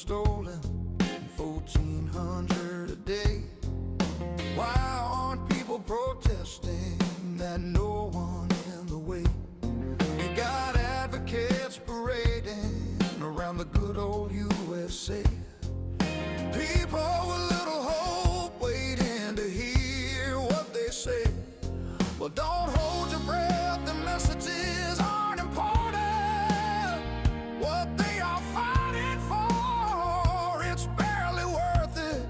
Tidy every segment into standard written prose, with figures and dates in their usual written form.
stolen, 1,400 a day. Why aren't people protesting that no one in the way? You got advocates parading around the good old USA. People with little hope waiting to hear what they say. Well, don't hold your breath, the messages aren't important. What they are fighting for, it's barely worth it.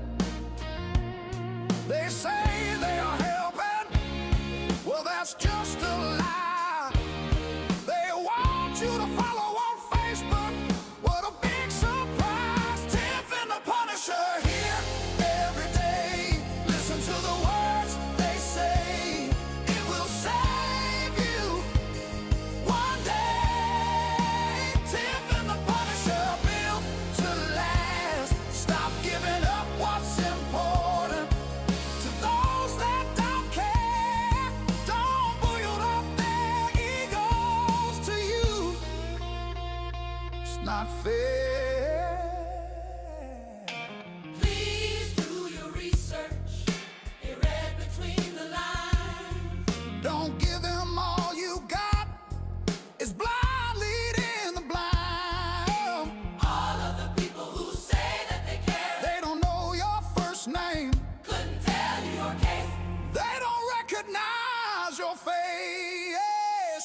They say they are helping, well, that's just a lie. They want you to follow on Facebook. What a big surprise. Tiff and the Punisher here every day. Listen to the words they say. It will save you one day. Tiff and the Punisher, built to last. Stop giving up what's important to those that don't care. Don't build up their egos to you. It's not fair. Please do your research. It read between the lines. Don't give them all you got. It's blind leading the blind. All of the people who say that they care They don't know your first name. couldn't tell you your case. They don't recognize your face.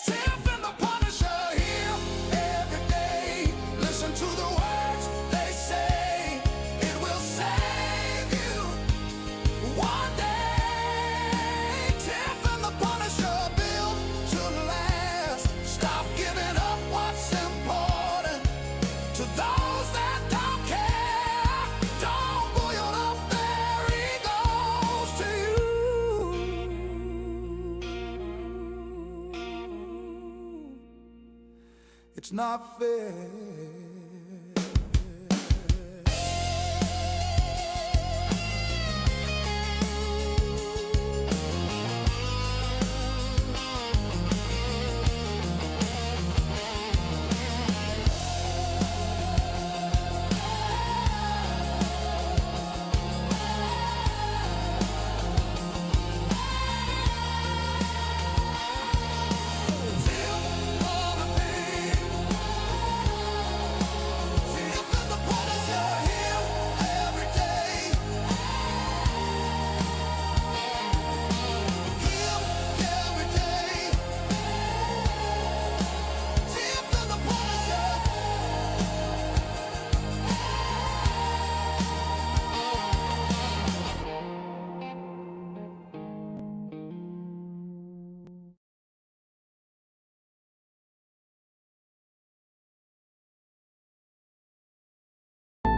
Tiff and the Punisher here every day. Listen to the words they say. It will save you one day. Tiff and the Punisher, built to last. Stop giving up what's important to those that don't care. Don't build up their egos to you. It's not fair.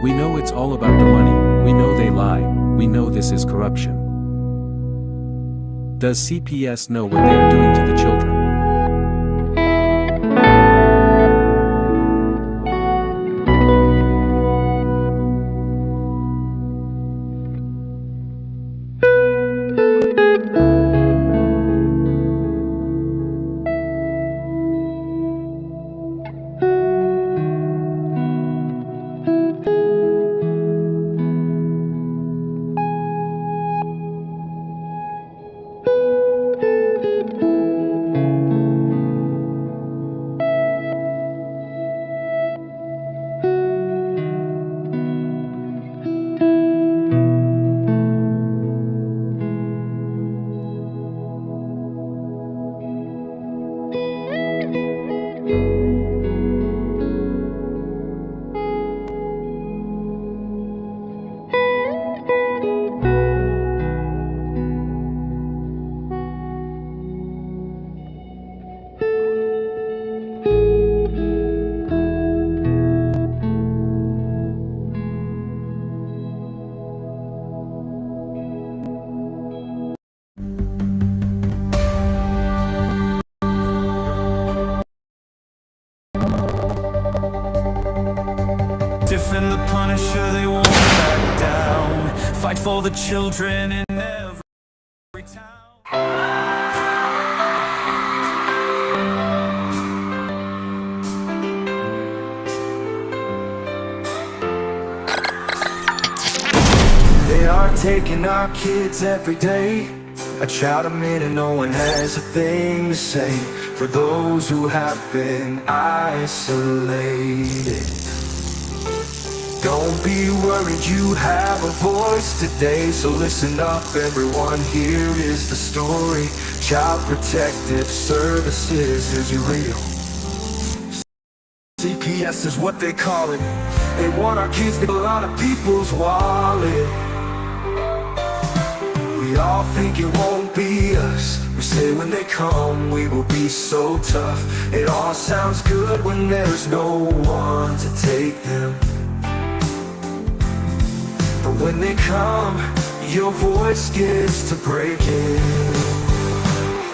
We know it's all about the money, we know they lie, we know this is corruption. Does CPS know what they are doing to the children? Tiff and the Punisher, they won't back down. Fight for the children in every town. are taking our kids every day. A child a minute, no one has a thing to say for those who have been isolated. Don't be worried, you have a voice today. So listen up everyone, here is the story. Child Protective Services is real. CPS is what they call it. They want our kids to get a lot of people's wallet. We all think it won't be us. We say when they come we will be so tough. It all sounds good when there's no one to take them. But when they come, your voice gets to breaking.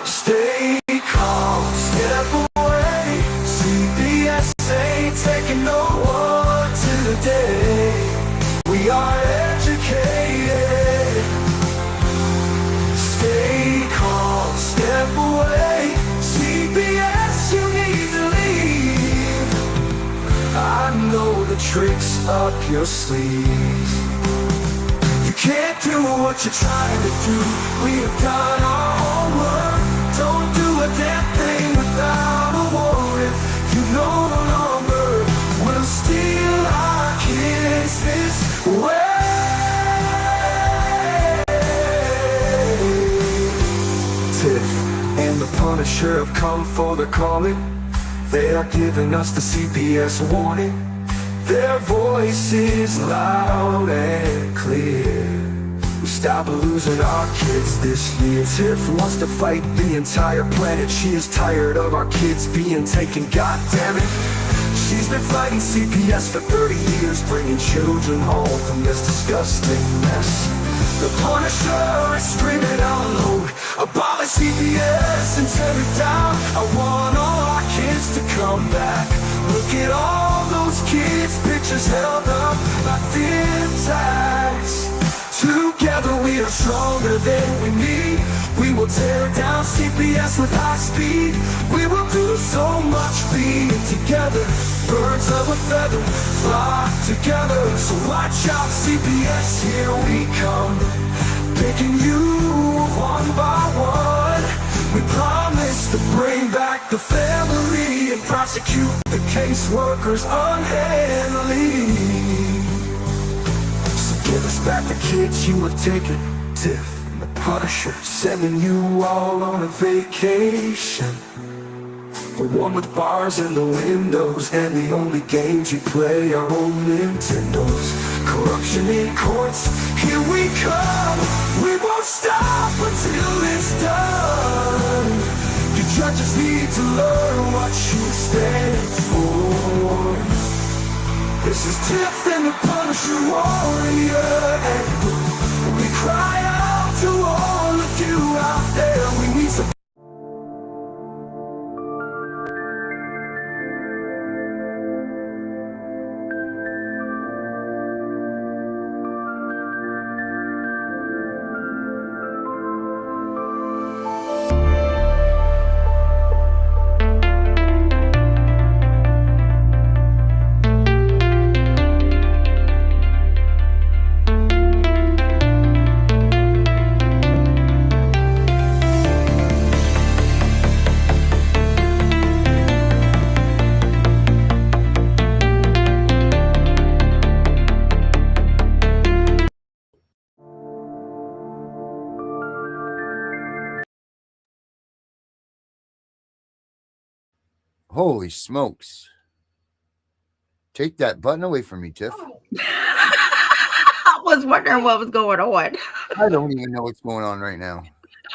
Stay calm, step away. CPS ain't taking no one today. We are educated. Stay calm, step away. CPS, you need to leave. I know the tricks up your sleeve. You can't do what you're trying to do. We have done our homework. Don't do a damn thing without a warrant. You no longer will steal our kids this way. Tiff and the Punisher have come for the calling. They are giving us the CPS warning. Their voice is loud and clear. We stop losing our kids this year. Tiff wants to fight the entire planet. She is tired of our kids being taken, god damn it. She's been fighting CPS for 30 years, bringing children home from this disgusting mess. The Punisher is screaming out loud, abolish CPS and tear it down. I want all our kids to come back. Look at all those kids, pictures held up by thin tags. Together we are stronger than we need. We will tear down CPS with high speed. We will do so much being together. Birds of a feather flock together. So watch out CPS, here we come. Picking you one by one. We promise to bring back the family and prosecute the caseworkers unhandily. So give us back the kids you have taken. Tiff and the Punisher sending you all on a vacation. The one with bars in the windows, and the only games you play are old Nintendos. Corruption in courts, here we come. We won't stop until it's done. You judges need to learn what you stand for. This is Tiff and the Punisher warrior, and we cry out to all of you out there. We need some. Holy smokes. Take that button away from me, Tiff. I was wondering what was going on. I don't even know what's going on right now.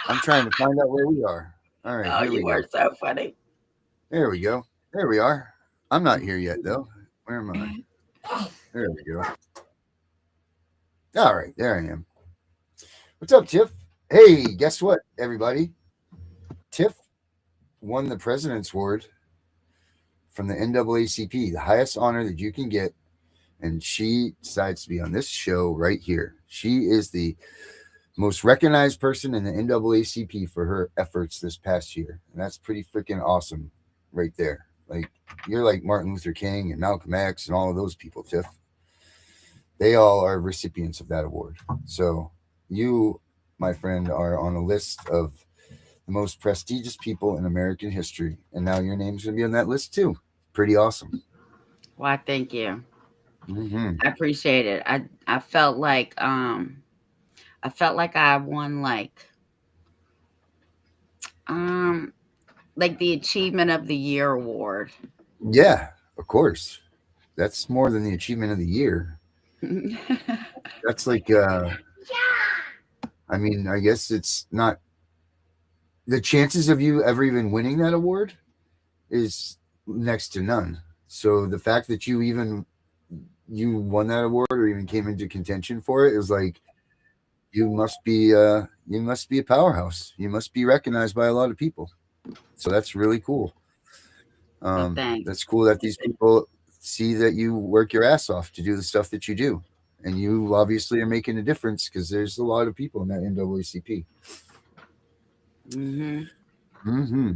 I'm trying to find out where we are. All right, Oh, here we you go. are so funny. There we go. There we are. I'm not here yet, though. Where am I? There we go. All right, there I am. What's up, Tiff? Hey, guess what, everybody? Tiff won the President's Award from the NAACP, the highest honor that you can get, and she decides to be on this show right here. She is the most recognized person in the NAACP for her efforts this past year, and that's pretty freaking awesome right there. Like, you're like Martin Luther King and Malcolm X and all of those people, Tiff. they all are recipients of that award. So you, my friend, are on a list of the most prestigious people in American history, and now your name's going to be on that list too. Pretty awesome. Why, thank you. Mm-hmm. I appreciate it. I felt like I won um like the achievement of the year award. Yeah, of course. That's more than the achievement of the year. That's like, I mean, I guess it's not the chances of you ever even winning that award is next to none. So the fact that you won that award or even came into contention for it is like you must be a powerhouse. You must be recognized by a lot of people. So that's really cool. Well, thanks. That's cool that these people see that you work your ass off to do the stuff that you do. And you obviously are making a difference because there's a lot of people in that NAACP. Hmm. Mm-hmm.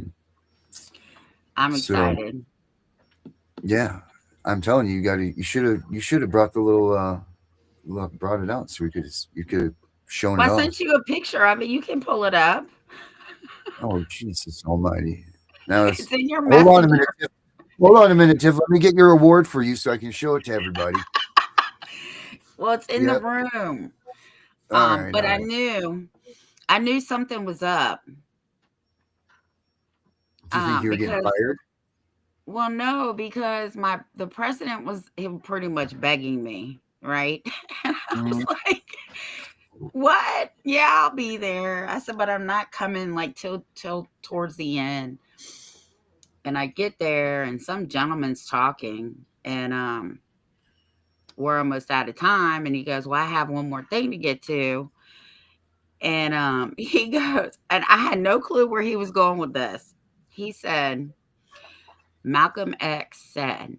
I'm So excited. yeah, I'm telling you, you should have brought the brought it out so you could have shown Well, it I off. sent you a picture of it. You can pull it up. Oh Jesus Almighty! Now It's in your hold on a messenger. minute. Tiff. Hold on a minute, Tiff. Let me get your award for you so I can show it to everybody. Well, it's in the Yep. room. All right. But All right. I knew something was up. Do you think you were getting Because fired? well, no, because the president was him pretty much begging me, right? And I was Mm, like, "What? Yeah, I'll be there." I said, "But I'm not coming like till towards the end." And I get there, and some gentleman's talking, and we're almost out of time, and he goes, "Well, I have one more thing to get to." And he goes, and I had no clue where he was going with this. He said, Malcolm X said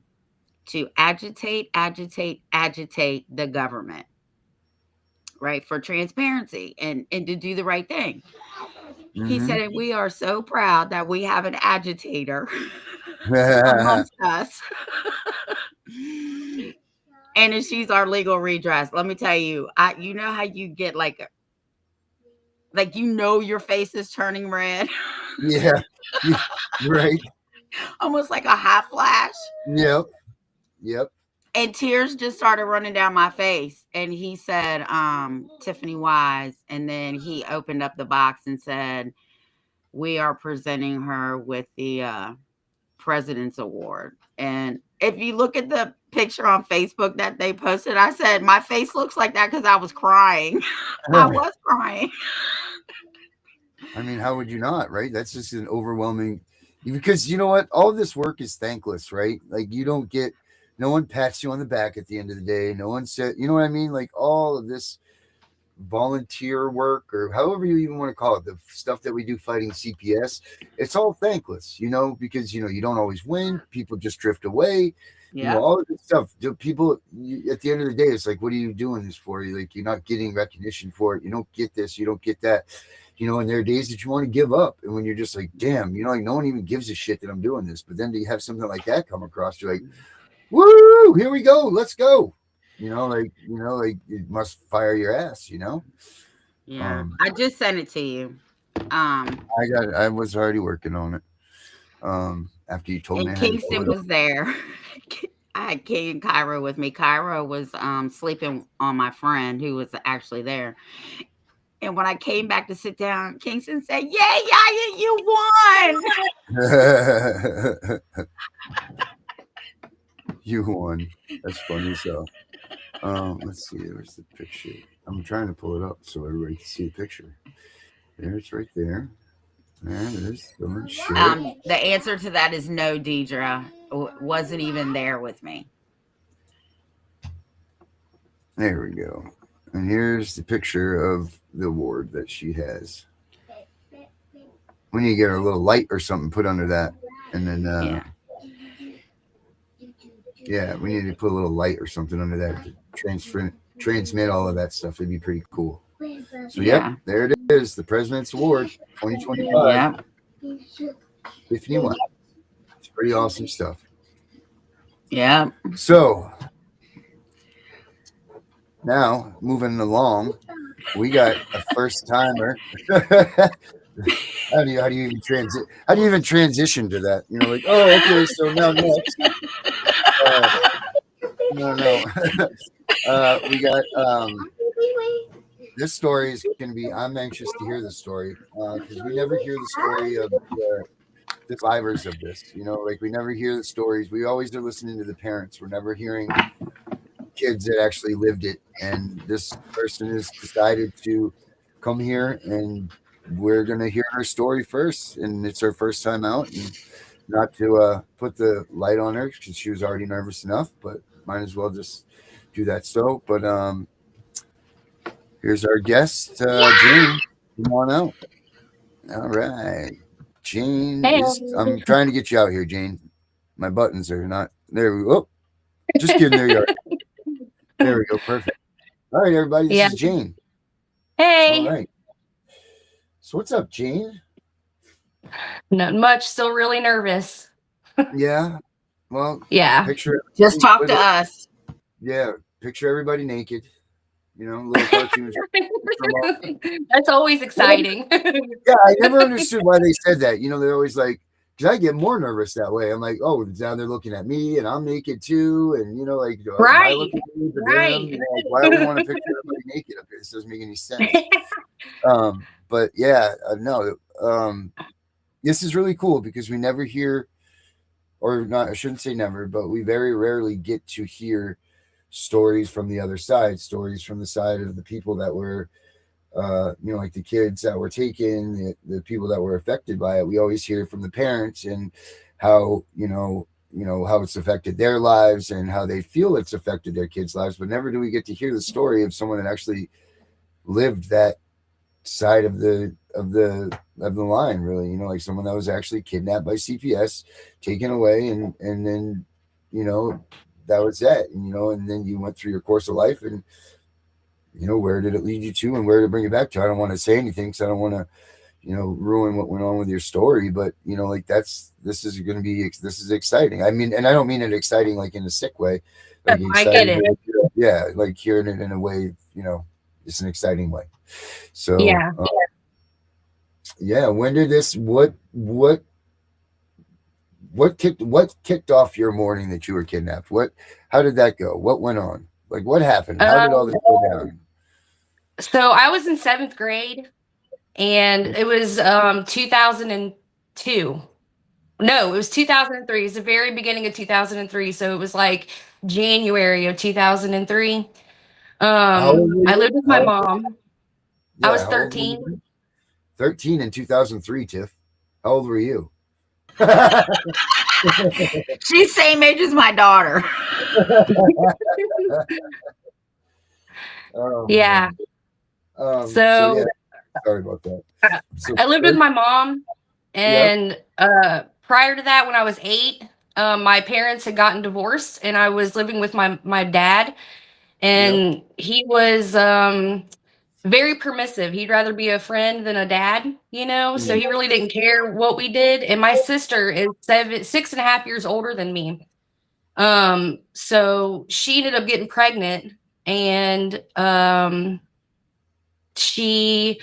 to agitate, agitate, agitate the government, right, for transparency and to do the right thing. He mm-hmm. said, and we are so proud that we have an agitator amongst us. And she's our legal redress. Let me tell you, you know how you get like your face is turning red, Yeah. Yeah. Right. almost like a hot flash. Yep. Yep. And tears just started running down my face. And he said, Tiffany Wise. And then he opened up the box and said, we are presenting her with the President's Award. And if you look at the picture on Facebook that they posted, I said, my face looks like that because I was crying. I was crying. I mean, how would you not, right? That's just an overwhelming because you know what? All of this work is thankless, right? Like you don't get no one pats you on the back at the end of the day. No one said, you know what I mean? Like all of this volunteer work or however you even want to call it, the stuff that we do fighting CPS, it's all thankless, because you don't always win. People just drift away. Yeah. All of this stuff. People at the end of the day, it's like, what are you doing this for? You're not getting recognition for it. You don't get this. You don't get that. And there are days that you want to give up, and when you're just like, damn, like no one even gives a shit that I'm doing this. But then to have something like that come across, you're like, woo, here we go, let's go. Like it must fire your ass. Yeah. I just sent it to you. I was already working on it. After you told me, And I had to pull Kingston it up. was there. I had King and Cairo with me. Cairo was sleeping on my friend who was actually there. And when I came back to sit down, Kingston said, "Yay, Yaya, you won!" You won. That's funny. So, let's see. Where's the picture? I'm trying to pull it up so everybody can see the picture. There, it's right there. There it is. Don't share it. The answer to that is no, Deidre wasn't even there with me. There we go. And here's the picture of the award that she has. We need to get her a little light or something put under that. And then, yeah, we need to put a little light or something under that to transmit all of that stuff. It'd be pretty cool. So, Yeah. there it is. The President's Award 2025. Yeah. Tiffany Wise. It's pretty awesome stuff. Yeah. So, Now, moving along, we got a first timer. How do you even transition to that? You know, like, oh, okay, so now next, no, we got this story is going to be. I'm anxious to hear the story because we never hear the story of the survivors of this. You know, like we never hear the stories. We always are listening to the parents. We're never hearing kids that actually lived it. And this person has decided to come here, and we're going to hear her story first. And it's her first time out, and not to put the light on her because she was already nervous enough, but might as well just do that. So, but here's our guest, Jane. Come on out. All right, Jane. Hey. I'm trying to get you out here, Jane. My buttons are not there. We go. Oh, just kidding. There you are. There we go. Perfect. All right, everybody. This is Jane. Hey. All right. So what's up, Jane? Not much. Still really nervous. Yeah. Well, Yeah. picture Just talk to us. Yeah. Picture everybody naked. You know, little cartoons. That's always exciting. Yeah, I never understood why they said that. You know, they're always like, because I get more nervous that way. I'm like, oh, now they're looking at me and I'm naked too. And, you know, like, am I looking at me, them? You know, like, why do we want to picture everybody naked up here? This doesn't make any sense. But yeah, no, this is really cool because we never hear, or not, I shouldn't say never, but we very rarely get to hear stories from the other side, stories from the side of the people that were, you know, like the kids that were taken, the people that were affected by it. We always hear from the parents and how, you know, how it's affected their lives and how they feel it's affected their kids' lives. But never do we get to hear the story of someone that actually lived that side of the line, really. You know, like someone that was actually kidnapped by CPS, taken away, and then, you know, that was that. And, you know, and then you went through your course of life, and, you know, where did it lead you to and where to bring it back to? I don't want to say anything because I don't want to, you know, ruin what went on with your story, but, you know, like this is exciting. I mean, and I don't mean it exciting like in a sick way. Like I get it. Yeah, like hearing it in a way, you know, it's an exciting way. So Yeah. Yeah, when did this what kicked off your morning that you were kidnapped? How did that go? What went on? Like what happened? How did all this go down? So I was in 7th grade, and it was 2002. No, it was 2003. It's the very beginning of 2003. So it was like January of 2003. How old were I you? lived with my mom. Yeah, I was how old were 13. you? 13 in 2003, Tiff. How old were you? She's same age as my daughter. Yeah. So yeah, sorry about that. So I lived with my mom, and prior to that, when I was 8, my parents had gotten divorced, and I was living with my dad, and he was very permissive. He'd rather be a friend than a dad, you know, so he really didn't care what we did. And my sister is 6.5 years older than me. So she ended up getting pregnant, and she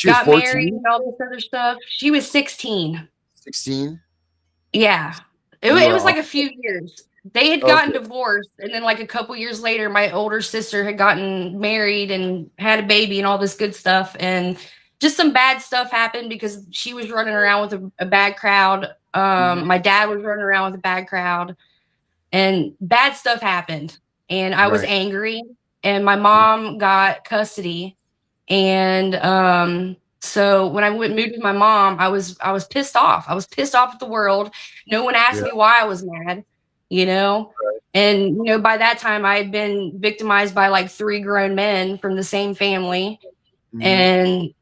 got 14? married and all this other stuff. She was 16. 16? Yeah. It was like a few years. They had gotten divorced, and then like a couple years later, my older sister had gotten married and had a baby and all this good stuff. And just some bad stuff happened because she was running around with a bad crowd. My dad was running around with a bad crowd, and bad stuff happened. And I was angry, and my mom got custody. And so when I moved with my mom, I was pissed off. I was pissed off at the world. No one asked me why I was mad, you know? And, you know, by that time I had been victimized by like 3 grown men from the same family. And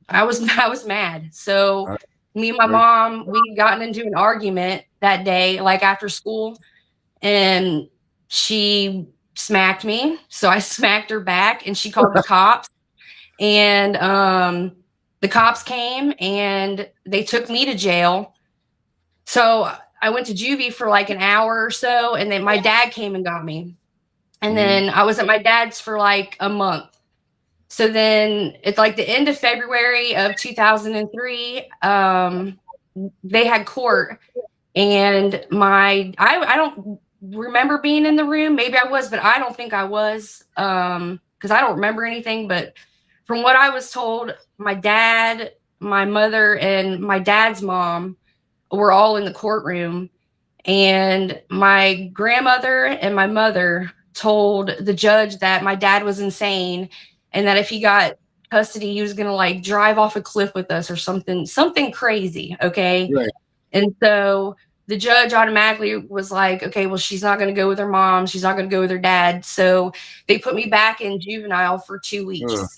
I was mad. So me and my mom, we had gotten into an argument that day, like after school, and she smacked me. So I smacked her back, and she called the cops. And the cops came and they took me to jail. So I went to juvie for like an hour or so, and then my dad came and got me. And then I was at my dad's for like a month. So then it's like the end of February of 2003. They had court, and I don't remember being in the room. Maybe I was, but I don't think I was, because I don't remember anything. But from what I was told, my dad, my mother, and my dad's mom were all in the courtroom, and my grandmother and my mother told the judge that my dad was insane, and that if he got custody, he was going to like drive off a cliff with us or something crazy. Okay. Right. And so the judge automatically was like, okay, well, she's not going to go with her mom. She's not going to go with her dad. So they put me back in juvenile for 2 weeks. Ugh.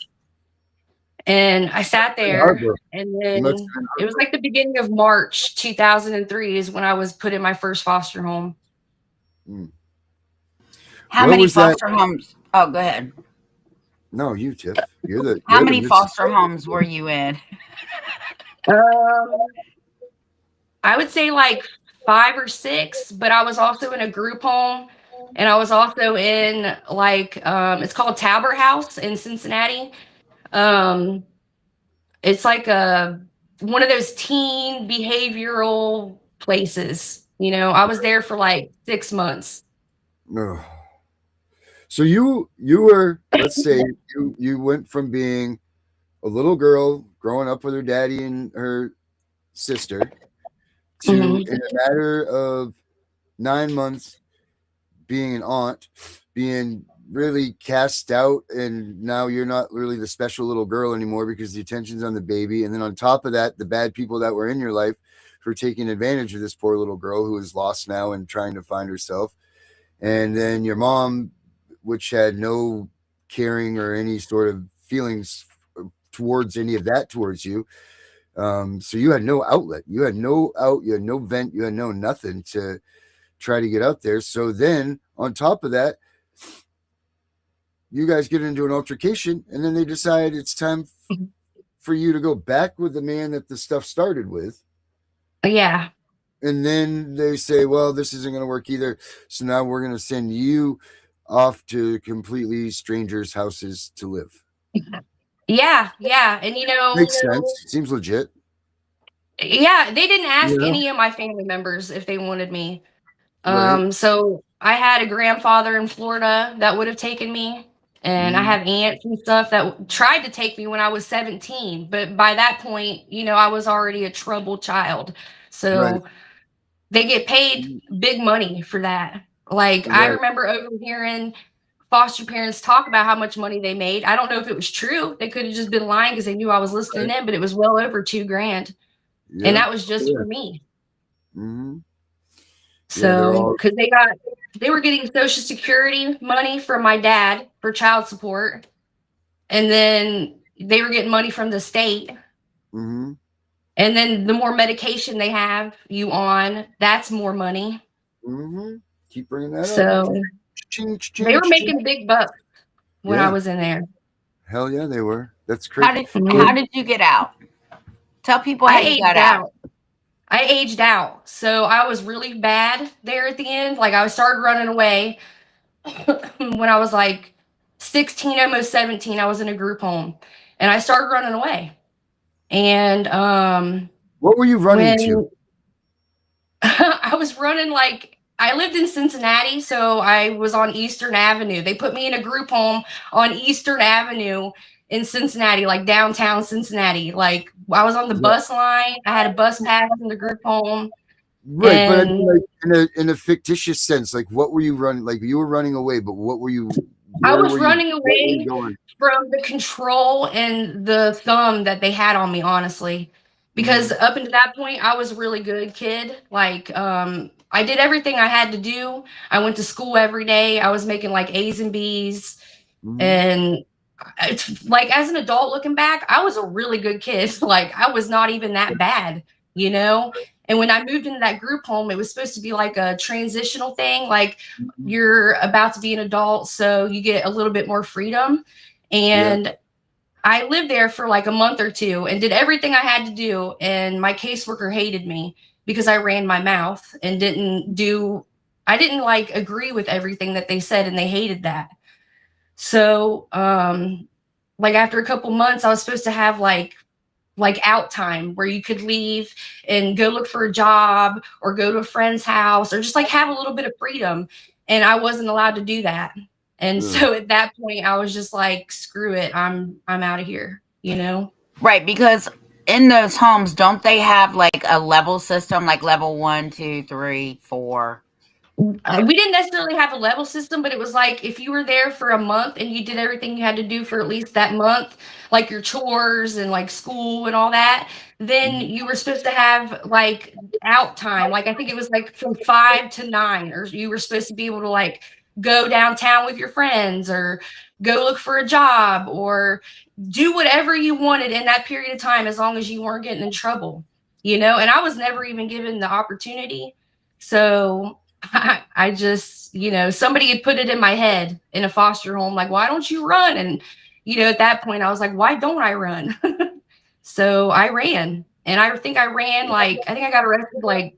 And I sat there, Heartbroken. and then it was like the beginning of March 2003 is when I was put in my first foster home. How What many was that- foster homes? Oh, go ahead. No, you, Tiff. How many foster homes were you in? I would say like 5 or 6, but I was also in a group home, and I was also in like it's called Tabor House in Cincinnati. It's like one of those teen behavioral places. You know, I was there for like 6 months. No. So you were, let's say, you went from being a little girl growing up with her daddy and her sister to, in a matter of 9 months, being an aunt, being really cast out, and now you're not really the special little girl anymore because the attention's on the baby. And then on top of that, the bad people that were in your life who are taking advantage of this poor little girl who is lost now and trying to find herself. And then your mom, which had no caring or any sort of feelings towards any of that towards you. So you had no outlet. You had no you had no vent. You had no nothing to try to get out there. So then on top of that, you guys get into an altercation, and then they decide it's time for you to go back with the man that the stuff started with. Yeah. And then they say, well, this isn't going to work either. So now we're going to send you off to completely strangers' houses to live. Yeah. And Makes sense. Seems legit. Yeah, they didn't ask any of my family members if they wanted me. Right. So I had a grandfather in Florida that would have taken me, and I have aunts and stuff that tried to take me when I was 17. But by that point, I was already a troubled child. So they get paid big money for that. Like, I remember overhearing foster parents talk about how much money they made. I don't know if it was true. They could have just been lying because they knew I was listening in, but it was well over $2,000. Yeah. And that was just for me. Mm-hmm. So, because they were getting Social Security money from my dad for child support, and then they were getting money from the state. Mm-hmm. And then the more medication they have you on, that's more money. Mm-hmm. Keep bringing that up. So they were making big bucks when I was in there. Hell yeah, they were. That's crazy. How did you get out? Tell people how you got out. I aged out. So I was really bad there at the end. Like, I started running away when I was like 16, almost 17. I was in a group home, and I started running away. And what were you running to? I was running, like, I lived in Cincinnati, so I was on Eastern Avenue. They put me in a group home on Eastern Avenue in Cincinnati, like downtown Cincinnati. Like, I was on the bus line. I had a bus pass in the group home. Right, but I mean, like, in a fictitious sense, like, what were you running? Like, you were running away, but what were you? I was running away from the control and the thumb that they had on me, honestly. Because up until that point, I was a really good kid. Like, I did everything I had to do. I went to school every day. I was making like A's and B's. And it's like, as an adult looking back, I was a really good kid. Like, I was not even that bad, And when I moved into that group home, it was supposed to be like a transitional thing. Like, you're about to be an adult, so you get a little bit more freedom. And I lived there for like a month or two and did everything I had to do. And my caseworker hated me because I ran my mouth and didn't do I didn't like agree with everything that they said, and they hated that. So, like after a couple months, I was supposed to have like out time where you could leave and go look for a job or go to a friend's house or just like have a little bit of freedom. And I wasn't allowed to do that. And so at that point I was just like, screw it. I'm out of here, you know? Right, because in those homes, don't they have like a level system, like level 1, 2, 3, 4? We didn't necessarily have a level system, but it was like if you were there for a month and you did everything you had to do for at least that month, like your chores and like school and all that, then you were supposed to have like out time. Like I think it was like from 5 to 9, or you were supposed to be able to like go downtown with your friends or go look for a job or do whatever you wanted in that period of time as long as you weren't getting in trouble, you know? And I was never even given the opportunity. So I just, you know, somebody had put it in my head in a foster home, like, why don't you run? And, you know, at that point I was like, why don't I run? So I ran, and I think I ran, like, I think I got arrested like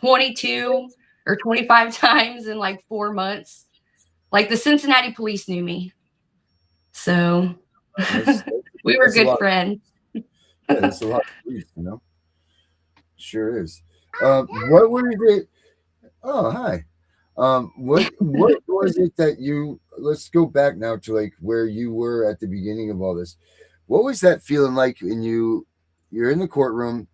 22 or 25 times in like 4 months. Like the Cincinnati police knew me. So we were good friends. Yeah, that's a lot of police, you know? Sure is. What was it? Oh, hi. What was it that you? Let's go back now to like where you were at the beginning of all this. What was that feeling like when you're in the courtroom?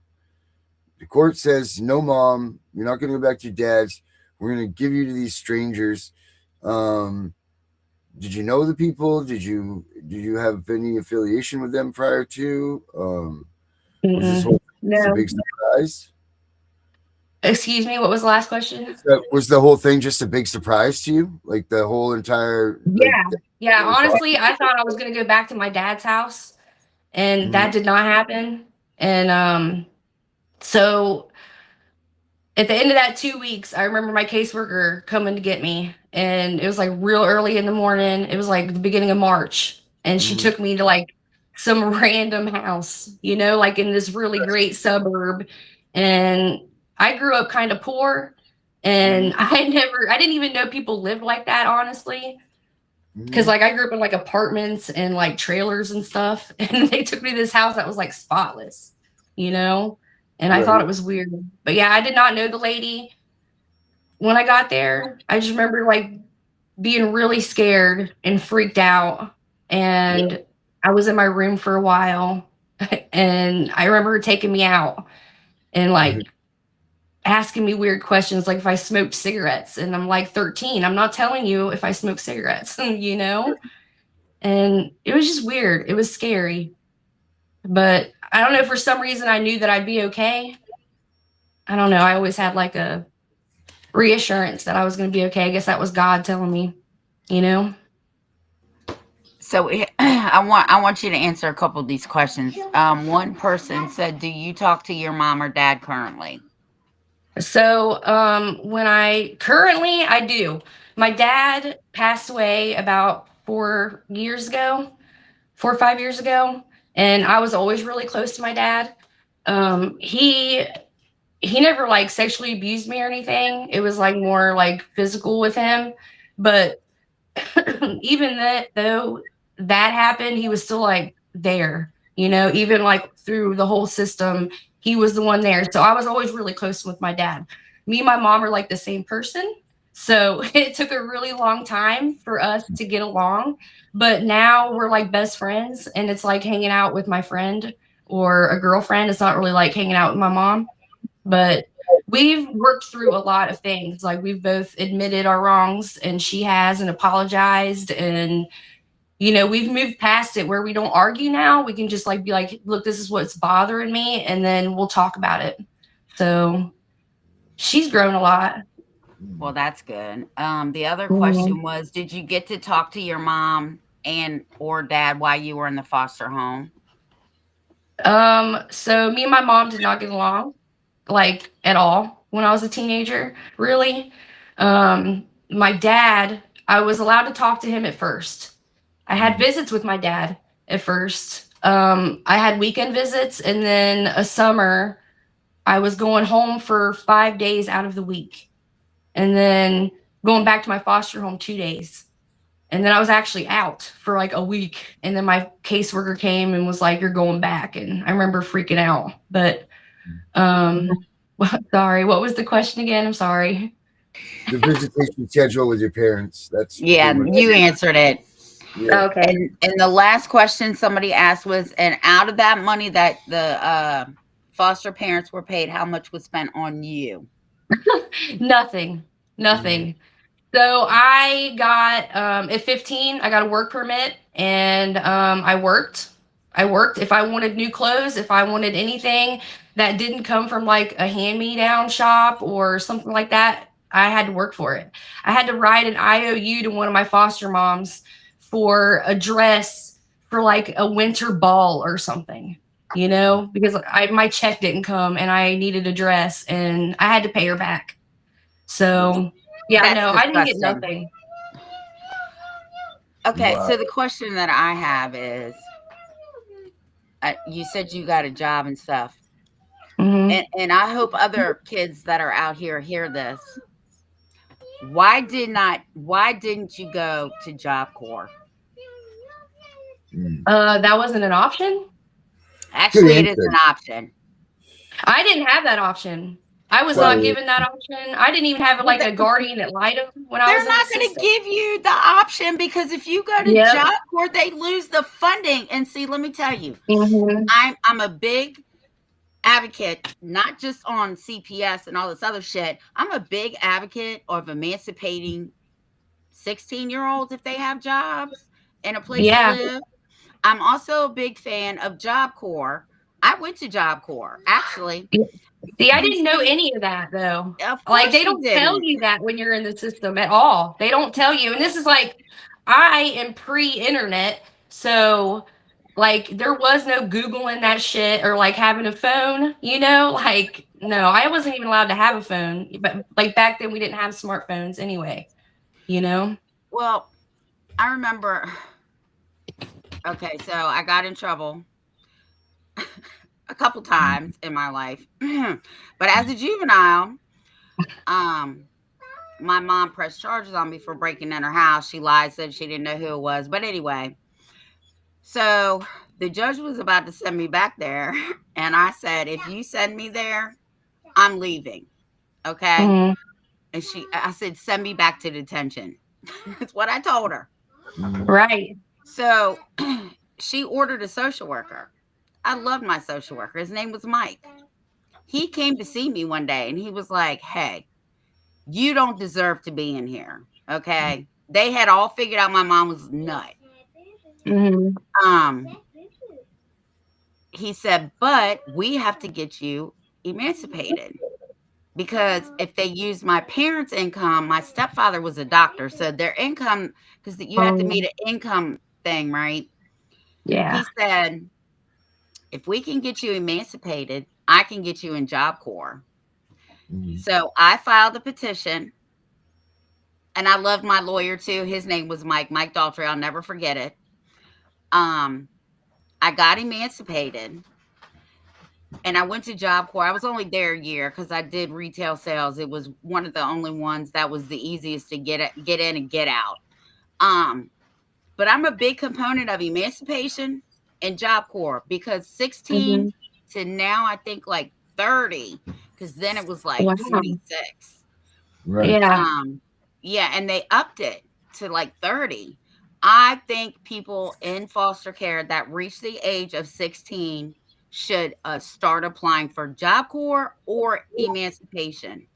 The court says, "No, mom, you're not going to go back to your dad's. We're going to give you to these strangers." Did you know the people? Did you have any affiliation with them prior to? Was this whole thing a big surprise? Excuse me, what was the last question? Was the whole thing just a big surprise to you? Like the whole entire Yeah, honestly, I thought I was going to go back to my dad's house, and that did not happen. And so at the end of that 2 weeks, I remember my caseworker coming to get me, and it was like real early in the morning. It was like the beginning of March, and she took me to like some random house, you know, like in this really great suburb. And I grew up kind of poor, and I didn't even know people lived like that, honestly. Because like I grew up in like apartments and like trailers and stuff, and they took me to this house that was like spotless, you know? And I thought it was weird. But yeah, I did not know the lady when I got there. I just remember like being really scared and freaked out. And I was in my room for a while. And I remember her taking me out and like asking me weird questions, like if I smoked cigarettes. And I'm like 13. I'm not telling you if I smoke cigarettes, you know? And it was just weird. It was scary. But I don't know, for some reason I knew that I'd be okay. I don't know. I always had like a reassurance that I was going to be okay. I guess that was God telling me, you know? So I want you to answer a couple of these questions. One person said, do you talk to your mom or dad currently? So currently I do. My dad passed away about 4 years ago, 4 or 5 years ago. And I was always really close to my dad. He never like sexually abused me or anything. It was like more like physical with him. But even though that happened, he was still like there, you know, even like through the whole system, he was the one there. So I was always really close with my dad. Me and my mom are like the same person. So it took a really long time for us to get along, but now we're like best friends, and it's like hanging out with my friend or a girlfriend. It's not really like hanging out with my mom, but we've worked through a lot of things. Like we've both admitted our wrongs, and she has, and apologized. And, you know, we've moved past it where we don't argue now. We can just like be like, look, this is what's bothering me. And then we'll talk about it. So she's grown a lot. Well, that's good. The other question was, did you get to talk to your mom and or dad while you were in the foster home? So me and my mom did not get along like at all when I was a teenager, really. My dad, I was allowed to talk to him at first. I had visits with my dad at first. I had weekend visits, and then a summer I was going home for 5 days out of the week. and then going back to my foster home 2 days. And then I was actually out for like a week. And then my caseworker came and was like, "You're going back." And I remember freaking out. But sorry, what was the question again? I'm sorry. The visitation schedule with your parents. That's Yeah, pretty much you answered it. yeah. Okay. And the last question somebody asked was, and out of that money that the foster parents were paid, how much was spent on you? Nothing. So I got at 15, I got a work permit, and I worked. If I wanted new clothes, if I wanted anything that didn't come from like a hand-me-down shop or something like that, I had to work for it. I had to write an IOU to one of my foster moms for a dress for like a winter ball or something, because my check didn't come and I needed a dress and I had to pay her back. So yeah, That's no, I didn't get disgusting. nothing. Okay, Wow. so the question that I have is, you said you got a job and stuff, and I hope other kids that are out here hear this. Why didn't you go to Job Corps? That wasn't an option. Actually, it is answer. an option. I didn't have that option. I was Well, not given that option. I didn't even have like a guardian ad litem when I was They're in not the going to system. give you the option because if you go to Yep. Job Corps, they lose the funding. And see, let me tell you, I'm a big advocate, not just on CPS and all this other shit. I'm a big advocate of emancipating 16-year-olds if they have jobs and a place to Yeah. live. I'm also a big fan of Job Corps. I went to Job Corps, actually. See, I didn't know any of that though. Of Like course they you don't tell didn't. you that when you're in the system at all. They don't tell you. And this is like I am pre-internet, so like there was no Googling that shit or like having a phone, like no, I wasn't even allowed to have a phone. But like back then we didn't have smartphones anyway, Well, I remember. Okay, so I got in trouble a couple times in my life, but as a juvenile, my mom pressed charges on me for breaking in her house. She lied, said she didn't know who it was, but anyway. So the judge was about to send me back there, and I said, "If you send me there, I'm leaving." Okay, Mhm. and I said, "Send me back to detention." That's what I told her. Right. So she ordered a social worker. I loved my social worker. His name was Mike. He came to see me one day and he was like, "Hey, you don't deserve to be in here." Okay. They had all figured out my mom was nut. Mhm. He said, "But we have to get you emancipated because if they use my parents' income, my stepfather was a doctor, so their income, because you have to meet an income thing, right?" Yeah. He said, "If we can get you emancipated, I can get you in Job Corps." So I filed a petition, and I loved my lawyer too. His name was Mike Daltrey. I'll never forget it. I got emancipated, and I went to Job Corps. I was only there a year because I did retail sales. It was one of the only ones that was the easiest to get in and get out. But I'm a big component of emancipation and Job Corps because 16 to now, I think like 30, because then it was like Wow. 26. Right. Yeah. Yeah, and they upped it to like 30. I think people in foster care that reach the age of 16 should start applying for Job Corps or emancipation.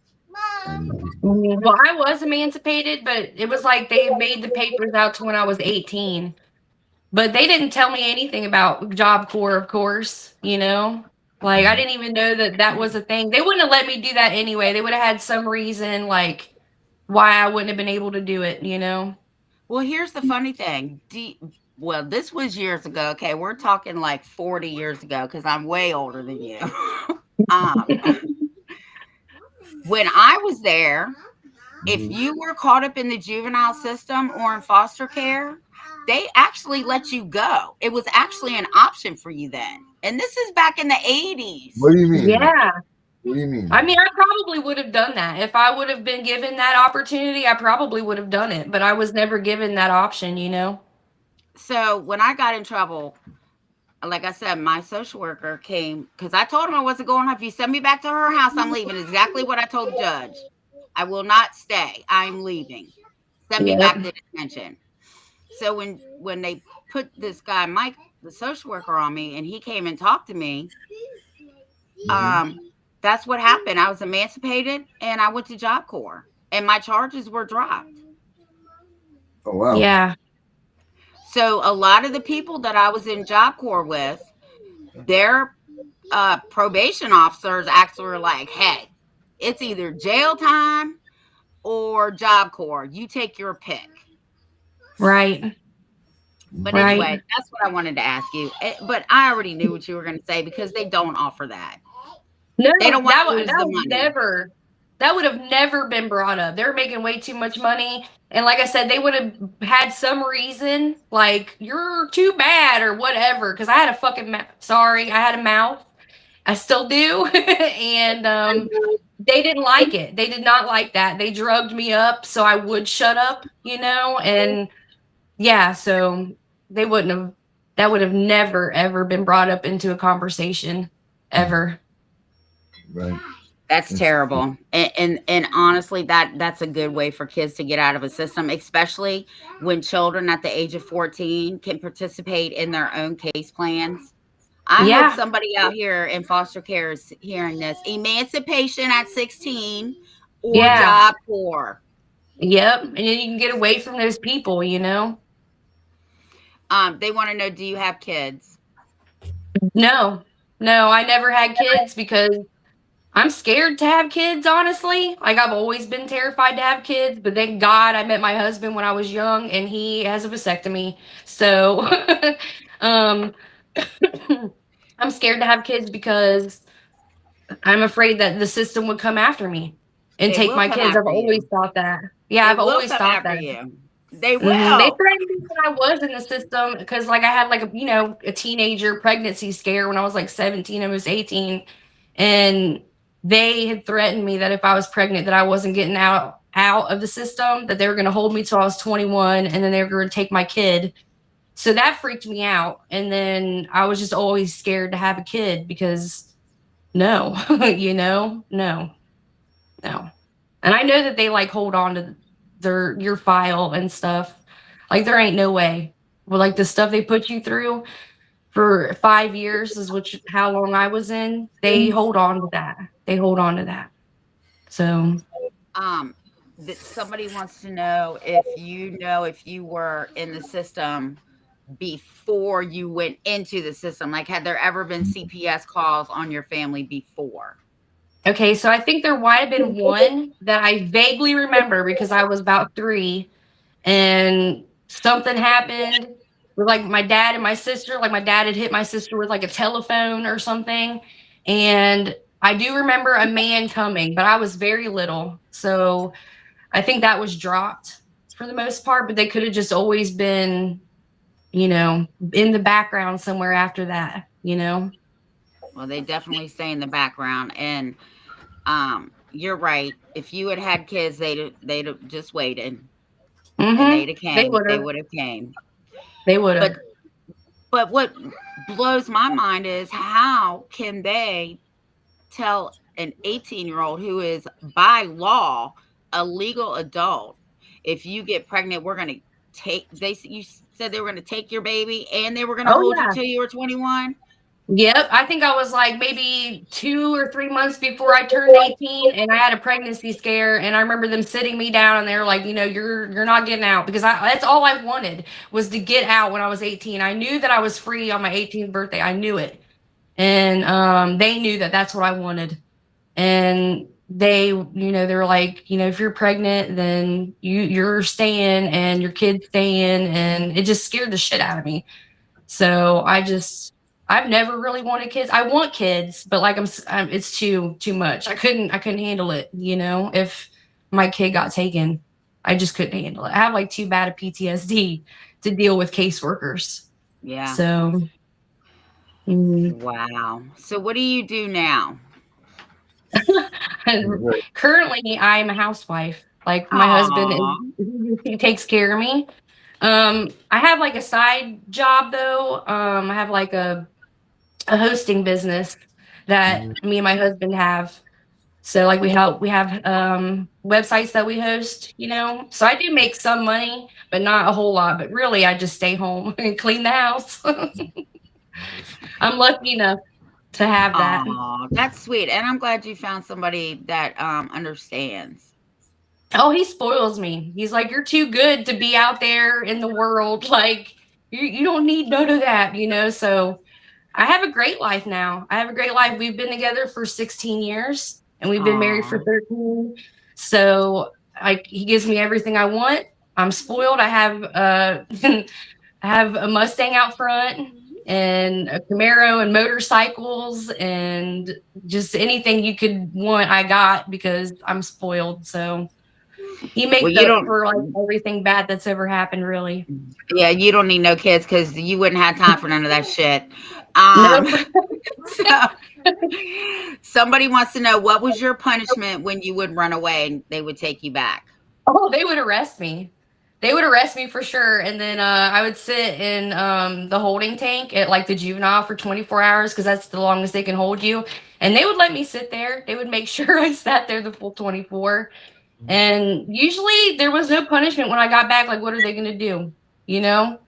Well, I was emancipated, but it was like they made the papers out to when I was 18. But they didn't tell me anything about Job Corps, of course, Like I didn't even know that that was a thing. They wouldn't have let me do that anyway. They would have had some reason like why I wouldn't have been able to do it, Well, here's the funny thing. Well, this was years ago. Okay, we're talking like 40 years ago because I'm way older than you. When I was there, if you were caught up in the juvenile system or in foster care, they actually let you go. It was actually an option for you then. And this is back in the 80s. What do you mean? Yeah. What do you mean? I mean, I probably would have done that. If I would have been given that opportunity, I probably would have done it, but I was never given that option, you know? So when I got in trouble, like I said, my social worker came because I told him I wasn't going. If you send me back to her house, I'm leaving. Exactly what I told the judge. I will not stay. I'm leaving. Send me Yep. back to detention. So when they put this guy Mike, the social worker, on me, and he came and talked to me, that's what happened. I was emancipated, and I went to Job Corps, and my charges were dropped. Oh wow. Yeah. So a lot of the people that I was in Job Corps with, their probation officers actually were like, "Hey, it's either jail time or Job Corps. You take your pick." Right. But Right. anyway, that's what I wanted to ask you. But I already knew what you were going to say because they don't offer that. No, They don't want to lose that the would money. never been brought up. They're making way too much money. And like I said, they would have had some reason, like, you're too bad or whatever. Cause I had a fucking sorry, I had a mouth. I still do. And they didn't like it. They did not like that. They drugged me up so I would shut up, you know? And yeah, so they wouldn't have, that would have never, ever been brought up into a conversation ever. Right. That's terrible. And honestly, that's a good way for kids to get out of a system, especially when children at the age of 14 can participate in their own case plans. I hope Yeah. somebody out here in foster care is hearing this. Emancipation at 16 or Yeah. Job Corps. Yep. And then you can get away from those people, you know? They want to know, do you have kids? No, I never had kids because I'm scared to have kids, honestly. Like, I've always been terrified to have kids, but thank God I met my husband when I was young and he has a vasectomy. So, um, I'm scared to have kids because I'm afraid that the system would come after me and They take will my come kids. I've after always you. thought that. Yeah, They I've will always come thought after that. you. They They will. threatened me when I was in the system because, like, I had like a teenager pregnancy scare when I was like 17, I was 18, and they had threatened me that if I was pregnant, that I wasn't getting out of the system, that they were going to hold me till I was 21, and then they were going to take my kid. So that freaked me out, and then I was just always scared to have a kid because no, no. And I know that they like hold on to your file and stuff. Like, there ain't no way. Well, like the stuff they put you through for 5 years is how long I was in. They hold on to that. So That somebody wants to know if you were in the system before you went into the system. Like, had there ever been CPS calls on your family before? okay, so I think there might have been one that I vaguely remember because I was about 3 and something happened with like my dad and my sister. Like, my dad had hit my sister with like a telephone or something. And I do remember a man coming, but I was very little. So I think that was dropped for the most part, but they could have just always been, in the background somewhere after that, Well, they definitely stay in the background. And you're right. If you had had kids, they'd have just waited, and they'd have They came. would They have. would have came. They would have. But what blows my mind is, how can they tell an 18-year-old who is by law a legal adult, if you get pregnant, we're going to you said they were going to take your baby and they were going to Oh, hold you yeah. till you were 21? Yep, I think I was like maybe 2 or 3 months before I turned 18, and I had a pregnancy scare, and I remember them sitting me down, and they were like, you're not getting out, because that's all I wanted was to get out when I was 18. I knew that I was free on my 18th birthday. I knew it. And they knew that that's what I wanted. And they were like, if you're pregnant, then you're staying and your kid's staying, and it just scared the shit out of me. So I've never really wanted kids. I want kids, but like it's too much. I couldn't handle it. If my kid got taken, I just couldn't handle it. I have like too bad a PTSD to deal with caseworkers. Yeah. So, Wow. So what do you do now? Right. Currently, I'm a housewife. Like my husband, Aw. he takes care of me. I have like a side job though. I have like a hosting business that Mm, me and my husband have. So like we have websites that we host, you know. So I do make some money, but not a whole lot. But really I just stay home and clean the house. I'm lucky enough to have that. Aw, that's sweet, and I'm glad you found somebody that, understands. Oh, he spoils me. He's like, "You're too good to be out there in the world. Like, you don't need none of that, you know." So I have a great life now. I have a great life. We've been together for 16 years and we've been married for Aw. 13. So he gives me everything I want. I'm spoiled. I have I have a Mustang out front and a Camaro and motorcycles and just anything you could want I got because I'm spoiled. So he Well, makes you up don't for like everything bad that's ever happened really. yeah, you don't need no kids because you wouldn't have time for none of that shit. No. So somebody wants to know what was your punishment when you would run away and they would take you back? Oh, they would arrest me. They would arrest me for sure, and then I would sit in the holding tank at like the juvenile for 24 hours because that's the longest they can hold you. And they would let me sit there. They would make sure I sat there the full 24. And usually there was no punishment when I got back. Like, what are they going to do? You know,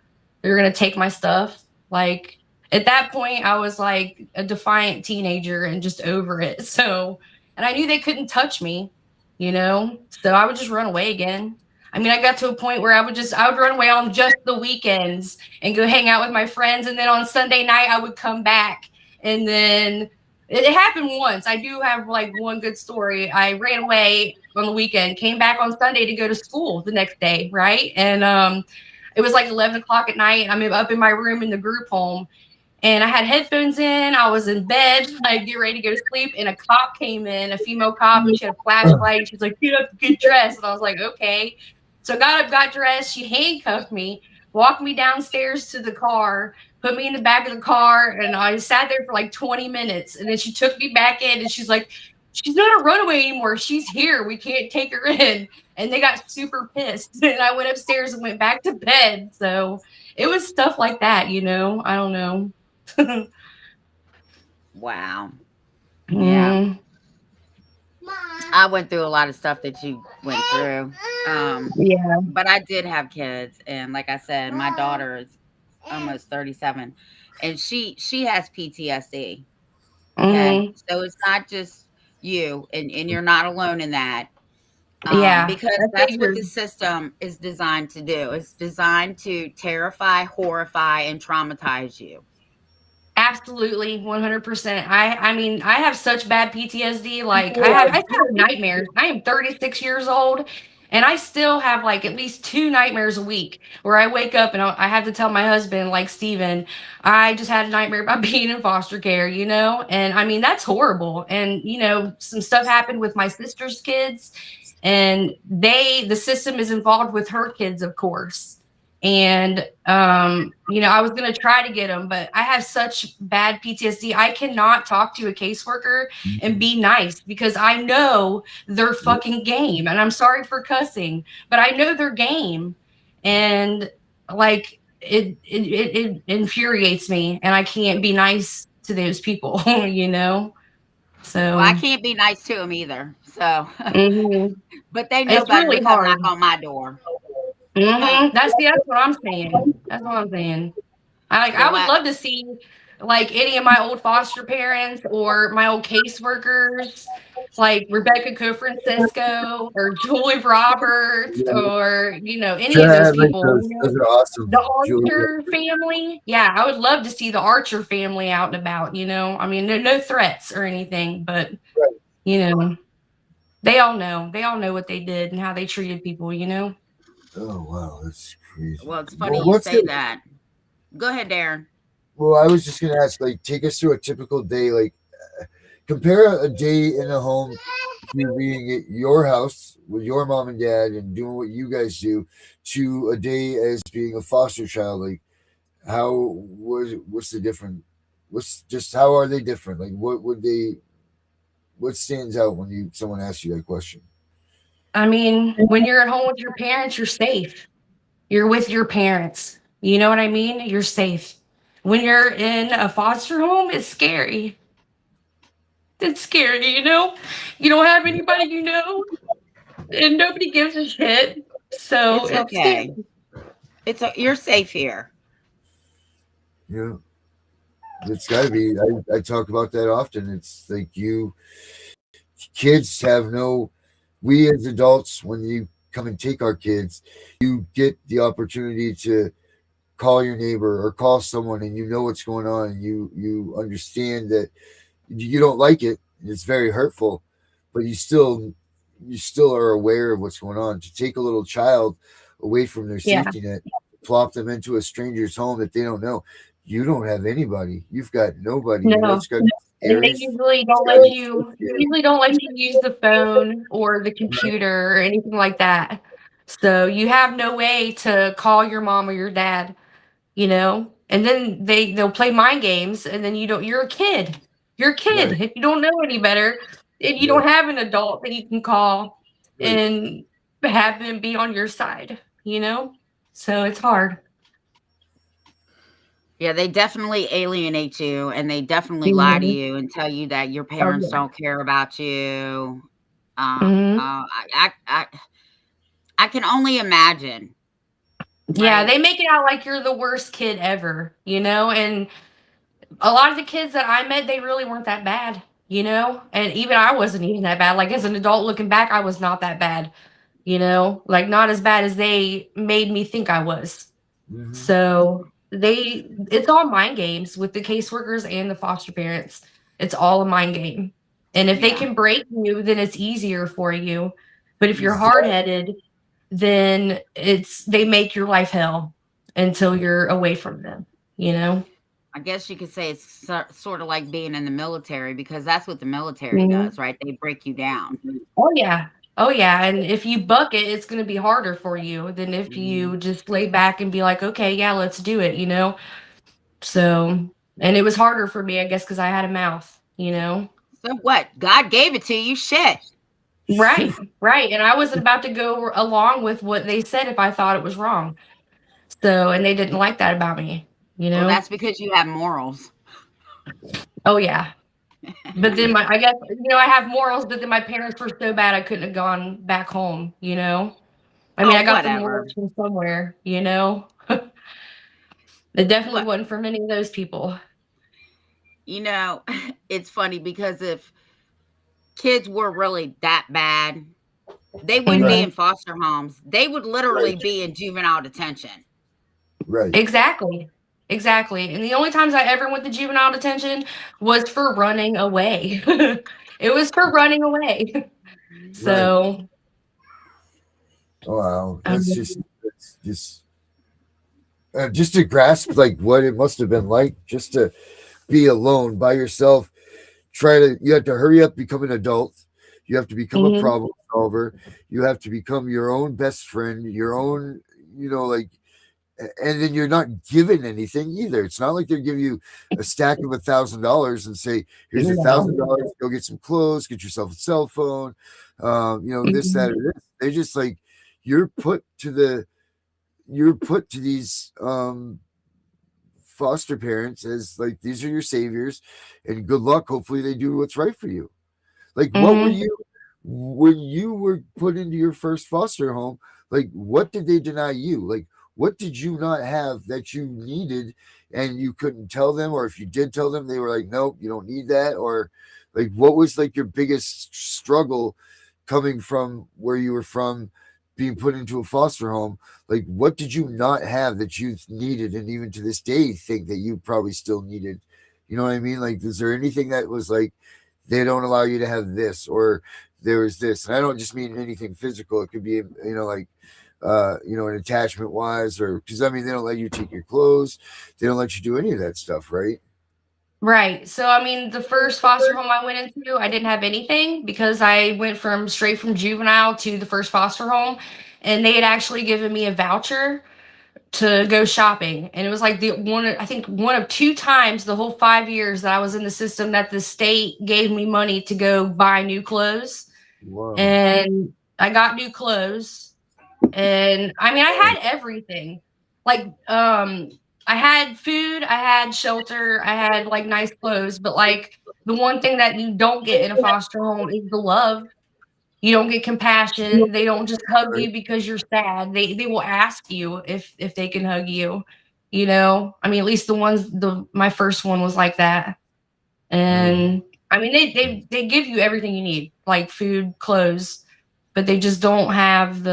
they're going to take my stuff. Like, at that point, I was like a defiant teenager and just over it. So, and I knew they couldn't touch me, you know, so I would just run away again. I mean, I got to a point where I would run away on just the weekends and go hang out with my friends. And then on Sunday night, I would come back. And then it happened once. I do have like one good story. I ran away on the weekend, came back on Sunday to go to school the next day, right? And it was like 11 o'clock at night. And I'm up in my room in the group home, and I had headphones in. I was in bed, like get ready to go to sleep, and a cop came in, a female cop, and she had a flashlight. She's like, "Get up, get dressed," and I was like, "Okay." So I got up, got dressed. She handcuffed me, walked me downstairs to the car, put me in the back of the car, and I sat there for like 20 minutes. And then she took me back in, and she's like, "She's not a runaway anymore. She's here. We can't take her in." And they got super pissed. And I went upstairs and went back to bed. So it was stuff like that, you know. I don't know. Wow. Yeah. Mm, I went through a lot of stuff that you went through. yeah. But I did have kids, and like I said, my daughter is almost 37, and she has PTSD. Okay, Hmm. so it's not just you, and you're not alone in that. Yeah. Because I that's what the figured. system is designed to do. It's designed to terrify, horrify, and traumatize you. Absolutely, 100%. I mean, I have such bad PTSD. Like I still have nightmares. I am 36 years old and I still have like at least two nightmares a week where I wake up and I have to tell my husband, like, "Steven, I just had a nightmare about being in foster care," you know? And I mean, that's horrible. And you know, some stuff happened with my sister's kids, and the system is involved with her kids, of course. And you know, I was going to try to get them, but I have such bad PTSD. I cannot talk to a caseworker and be nice because I know they're fucking game, and I'm sorry for cussing, but I know their game. And like it infuriates me, and I can't be nice to those people. You know, Well, I so can't be nice to them either. So, mhm. but they know It's better to really come knock hard. on my door. That's what I'm saying. That's what I'm saying. I The would la- love to see like any of my old foster parents or my old caseworkers, like Rebecca Cofrancesco or Julie Roberts, yeah. or you know, any of those Chad, like people. those. You Those know, are the awesome, Julia. Archer family. Yeah, I would love to see the Archer family out and about, you know. I mean, no threats or anything, but you know, they all know. They all know what they did and how they treated people, you know. Oh wow, that's crazy. well, it's funny Well, you what's say it? that. Go ahead, Darren. Well, I was just gonna ask, like, take us through a typical day. Like, compare a day in a home to being at your house with your mom and dad and doing what you guys do, to a day as being a foster child. Like, how what's the different? What's just how are they different? Like, what would they? what stands out when someone asks you that question? I mean, when you're at home with your parents, you're safe. You're with your parents. You know what I mean? You're safe. When you're in a foster home, it's scary. It's scary, you know? You don't have anybody you know, and nobody gives a shit. So It's it's scary. okay. You're safe here. Yeah, it's got to be. I talk about that often. It's like kids have no. We as adults, when you come and take our kids, you get the opportunity to call your neighbor or call someone, and you know what's going on, and you understand that you don't like it. It's very hurtful, but you still are aware of what's going on. To take a little child away from their Yeah. safety net, plop them into a stranger's home that they don't know. You don't have anybody. You've got nobody. No. It's got to be And they scary. usually It's don't got to let be so you they scary. usually don't let you use the phone or the computer or anything like that. So you have no way to call your mom or your dad, you know? And then they'll play mind games and then you're a kid. You're a Right. kid. You don't know any better. And you Right. don't have an adult that you can call Right. and have them be on your side, you know? So it's hard. Yeah, they definitely alienate you, and they definitely lie to Mhm. you and tell you that your Oh, parents yeah. don't care about you. Mhm. I can only imagine, Yeah, right? they make it out like you're the worst kid ever, you know? And a lot of the kids that I met, they really weren't that bad, you know? And even I wasn't even that bad. Like, as an adult looking back, I was not that bad, you know? Like, not as bad as they made me think I was. Hmm. So it's all mind games with the caseworkers and the foster parents. It's all a mind game. And if they Yeah, can break you, then it's easier for you. But if you're hard Exactly. headed, then they make your life hell until you're away from them, you know? I guess you could say it's sort of like being in the military because that's what the military Mhm. does, right? They break you down. Oh, yeah. Oh, yeah, and if you buck it, it's gonna be harder for you than if Hmm. you just lay back and be like, "Okay, yeah, let's do it," you know? So and it was harder for me, I guess, because I had a mouth, you know? So what? God gave it to you. Shit. Right, right, and I wasn't about to go along with what they said if I thought it was wrong. So and they didn't like that about me, you Well, know? that's because you have morals. Oh, yeah. But then I guess, I have morals, but then my parents were so bad I couldn't have gone back home, you know? I mean, Oh, I got the whatever. morals from somewhere, you know? It definitely What? wasn't for many of those people. You know, it's funny because if kids were really that bad, they wouldn't be Right. Mhm. in foster homes. They would literally Right. be in juvenile detention. Right. Exactly. Exactly, and the only times I ever went to juvenile detention was for running away. It was for running away. Right. So, Oh, wow. That's um just to grasp like what it must have been like just to be alone by yourself. You have to hurry up, become an adult. You have to become a mhm, problem solver. You have to become your own best friend, your own, like, and then you're not given anything either. It's not like they're giving you a stack of $1,000 and say, "Here's a no. thousand dollars. Go get some clothes, get yourself a cell phone, this, that, Mhm, or this." They just like you're put to the you're put to these foster parents as like these are your saviors, and good luck. Hopefully, they do what's right for you. Like, what were mhm, you when you were put into your first foster home? Like, what did they deny you? Like, what did you not have that you needed and you couldn't tell them? Or if you did tell them, they were like, nope, you don't need that. Or, like, what was like your biggest struggle coming from where you were from, being put into a foster home? Like, what did you not have that you needed and even to this day think that you probably still needed? You know what I mean? Like, is there anything that was like, they don't allow you to have this, or there is this? And I don't just mean anything physical. It could be, like, an attachment wise, or because I mean, they don't let you take your clothes, they don't let you do any of that stuff, right? right, so, I mean, the first foster home I went into, I didn't have anything because I went straight from juvenile to the first foster home, and they had actually given me a voucher to go shopping. And it was like I think one of 2 times the whole 5 years that I was in the system that the state gave me money to go buy new clothes. Wow. And I got new clothes. And I mean, I had everything. Like, I had food, I had shelter, I had like nice clothes, but like the one thing that you don't get in a foster home is the love. You don't get compassion. They don't just hug you because you're sad. They will ask you if they can hug you. You know, I mean, at least my first one was like that. And I mean, they give you everything you need, like food, clothes, but they just don't have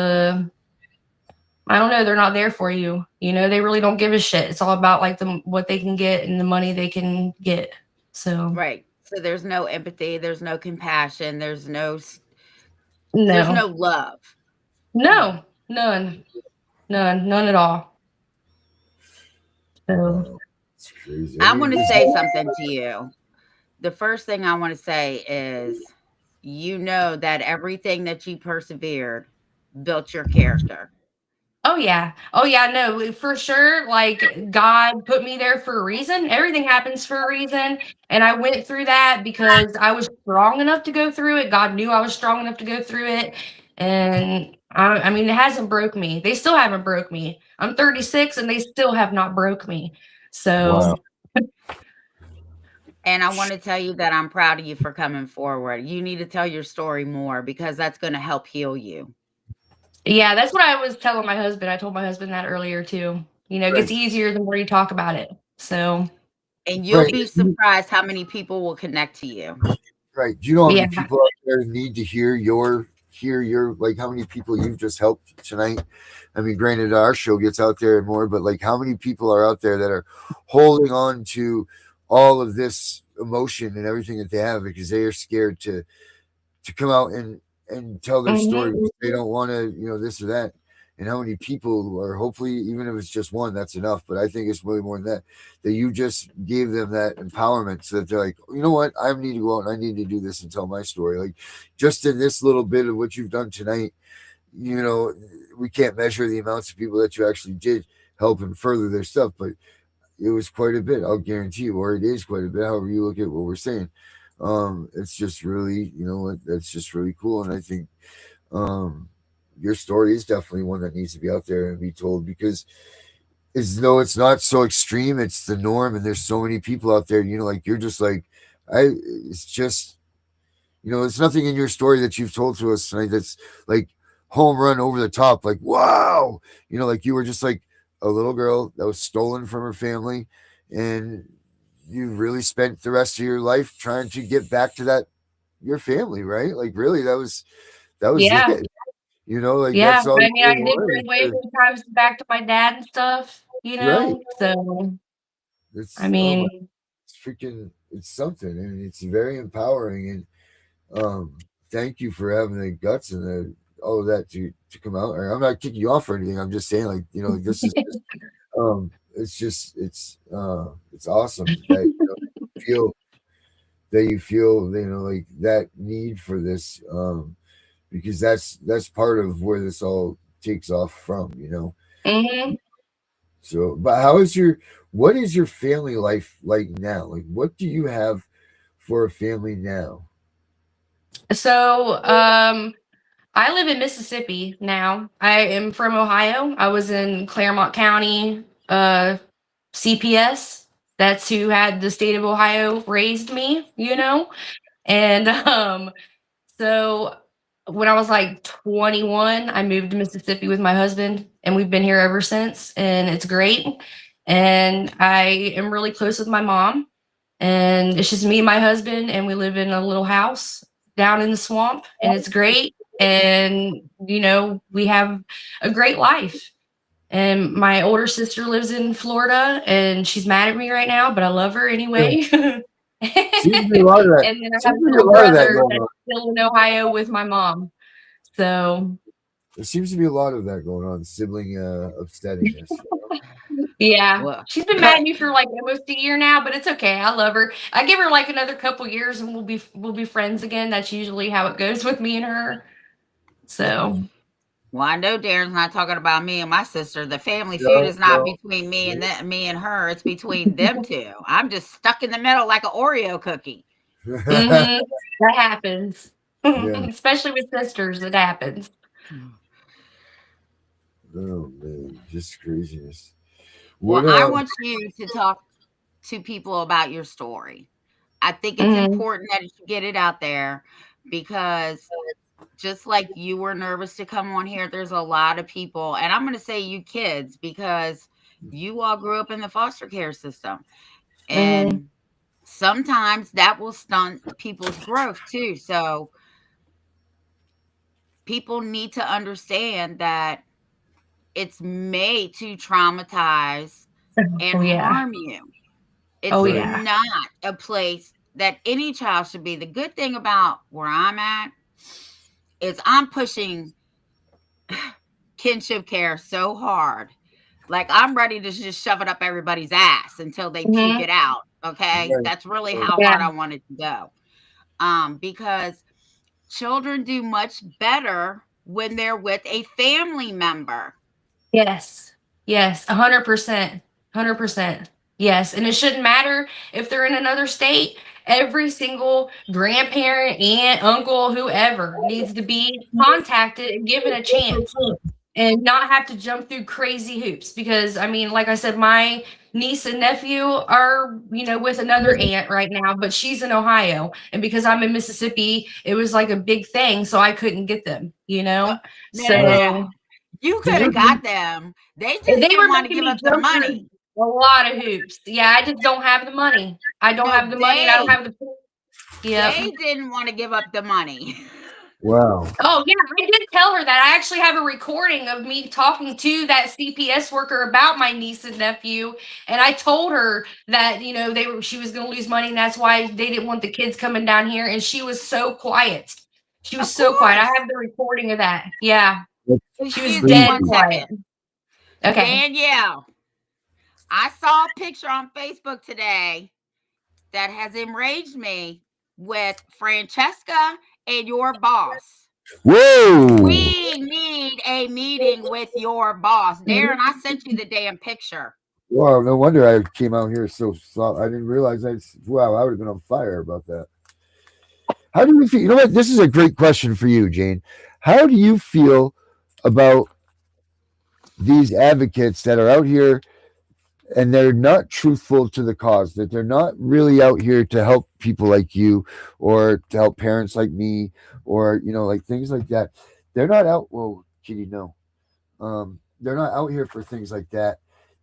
I don't know, they're not there for you. You know, they really don't give a shit. It's all about like what they can get and the money they can get. So Right. So there's no empathy, there's no compassion, there's no love. no, none at all. So It's crazy. I want to say something to you. The first thing I want to say is, you know that everything that you persevered built your character. oh yeah. Oh yeah, no, for sure. Like God put me there for a reason. Everything happens for a reason. And I went through that because I was strong enough to go through it. God knew I was strong enough to go through it. And I mean, it hasn't broke me. They still haven't broke me. I'm 36 and they still have not broke me. So And I want to tell you that I'm proud of you for coming forward. You need to tell your story more because that's going to help heal you. yeah, that's what I was telling my husband. I told my husband that earlier too. You know, it gets easier the more you talk about it. So And you'll be surprised how many people will connect to you. Right. Do you know how many yeah. people out there need to hear your like how many people you've just helped tonight? I mean, granted, our show gets out there and more, but like how many people are out there that are holding on to all of this emotion and everything that they have because they are scared to come out and tell their story. Mhm. They don't want to, this or that. And how many people are, hopefully, even if it's just one, that's enough. But I think it's really more than that. That you just gave them that empowerment so that they're like, you know what, I need to go out and I need to do this and tell my story. Like just in this little bit of what you've done tonight, we can't measure the amounts of people that you actually did help and further their stuff, but it was quite a bit. I'll guarantee you, or it is quite a bit. However you look at what we're saying, it's just really, that's just really cool. And I think, your story is definitely one that needs to be out there and be told because as though it's not so extreme, it's the norm. And there's so many people out there, like you're just like, it's just, there's nothing in your story that you've told to us tonight that's like home run over the top, like, wow, like you were just like a little girl that was stolen from her family. And you really spent the rest of your life trying to get back to your family, right? Like really, that was Yeah. it. Like Yeah. that's all I you mean, I really did wanted. bring way more times back to my dad and stuff, Right. So I It's mean, it's freaking it's something and it's very empowering and thank you for having the guts and all of that to come out. I'm not kicking you off or anything. I'm just saying like, like this is just it's just it's awesome that you feel like that need for this because that's part of where this all takes off from. mhm. So but what is your family life like now? Like what do you have for a family now? So I live in Mississippi now. I am from Ohio. I was in Claremont County, CPS. That's who had the state of Ohio raised me. And so when I was like 21, I moved to Mississippi with my husband, and we've been here ever since, and it's great. And I am really close with my mom, and it's just me and my husband, and we live in a little house down in the swamp, and it's great. And we have a great life. And my older sister lives in Florida, and she's mad at me right now, but I love her anyway. Seems to be a lot of that. And then I have Seems a to be a little lot of that brother going that's on. still in Ohio with my mom. So There seems to be a lot of that going on, sibling upsettingness. yeah, Well, she's been mad at me for like almost a year now, but it's okay. I love her. I give her like another couple years, and we'll be friends again. That's usually how it goes with me and her. So Well, I know Darren's not talking about me and my sister. The family feud No, is not no. between me and me and her. It's between them two. I'm just stuck in the middle like an Oreo cookie. Mm-hmm. That happens. Yeah. Especially with sisters, it happens. Oh man, just craziness. Well, What I want you to talk to people about your story. I think it's Mm-hmm. important that you get it out there because just like you were nervous to come on here, there's a lot of people, and I'm going to say you kids because you all grew up in the foster care system. Mm-hmm. And sometimes that will stunt people's growth too. So people need to understand that it's made to traumatize and Oh yeah. harm you. Oh It's right. yeah. not a place that any child should be. The good thing about where I'm at is I'm pushing kinship care so hard. Like I'm ready to just shove it up everybody's ass until they puke Mm-hmm. it out. Okay. Right. That's really how Yeah. hard I want it to go. Because children do much better when they're with a family member. Yes. Yes. 100%. 100%. Yes. And it shouldn't matter if they're in another state. Every single grandparent, aunt, uncle, whoever needs to be contacted and given a chance and not have to jump through crazy hoops because I mean, like I said, my niece and nephew are, with another aunt right now, but she's in Ohio. And because I'm in Mississippi, it was like a big thing. So I couldn't get them, Well, no, no, Right. no, no. So You Did could you? have got them. They just they didn't were want to making give me up the jump through money. a lot of hoops. Yeah, I just don't have the money. I don't No, have the money and I don't have the Yep. they didn't want to give up the money. Wow. Oh yeah, I did tell her that. I actually have a recording of me talking to that CPS worker about my niece and nephew, and I told her that she was going to lose money, and that's why they didn't want the kids coming down here. And she was so quiet. She was Of so quiet. I course. have the recording of that. Yeah, she was Excuse me dead one Crazy. quiet. second. Okay. Danielle, I saw a picture on Facebook today that has enraged me with Francesca and your boss. Whoa. We need a meeting with your boss. Darren, I sent you the damn picture. Wow. No wonder I came out here so soft. I didn't realize wow, I would have been on fire about that. How do you feel? You know what? This is a great question for you, Jane. How do you feel about these advocates that are out here and they're not truthful to the cause, that they're not really out here to help people like you or to help parents like me or, like things like that? They're not out. Whoa, Kitty, no. They're not out here for things like that.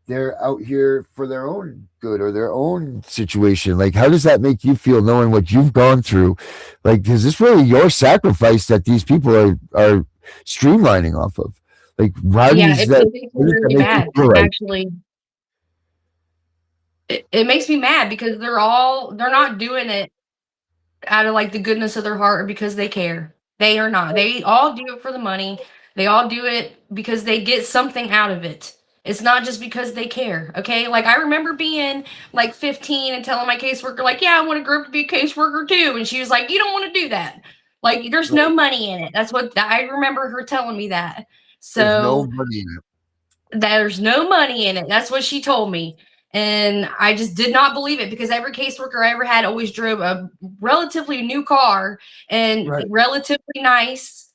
They're out here for their own good or their own situation. Like, how does that make you feel knowing what you've gone through? Like, is this really your sacrifice that these people are streamlining off of? Like, how Yeah, does that, it makes how me does that really make you mad. feel like? Actually, it makes me mad because they're not doing it out of like the goodness of their heart or because they care. They are not. They all do it for the money. They all do it because they get something out of it. It's not just because they care. Okay. Like I remember being like 15 and telling my caseworker, like, yeah, I want to grow up to be a caseworker too. And she was like, you don't want to do that. Like, there's no money in it. That's what I remember her telling me that. There's no So money in it. there's no money in it. That's what she told me. And I just did not believe it because every caseworker I ever had always drove a relatively new car and Right. relatively nice,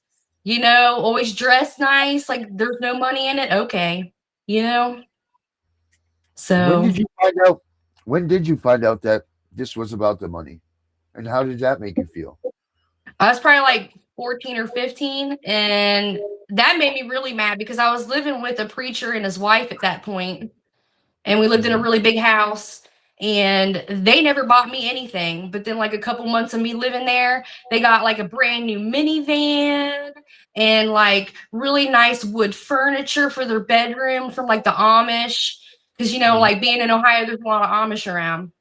always dressed nice. Like there's no money in it. Okay. You know? When So did you find out? When did you find out that this was about the money? And how did that make you feel? I was probably like 14 or 15. And that made me really mad because I was living with a preacher and his wife at that point. And we lived in a really big house and they never bought me anything. But then like a couple months of me living there, they got like a brand new minivan and like really nice wood furniture for their bedroom from like the Amish. Because like being in Ohio, there's a lot of Amish around.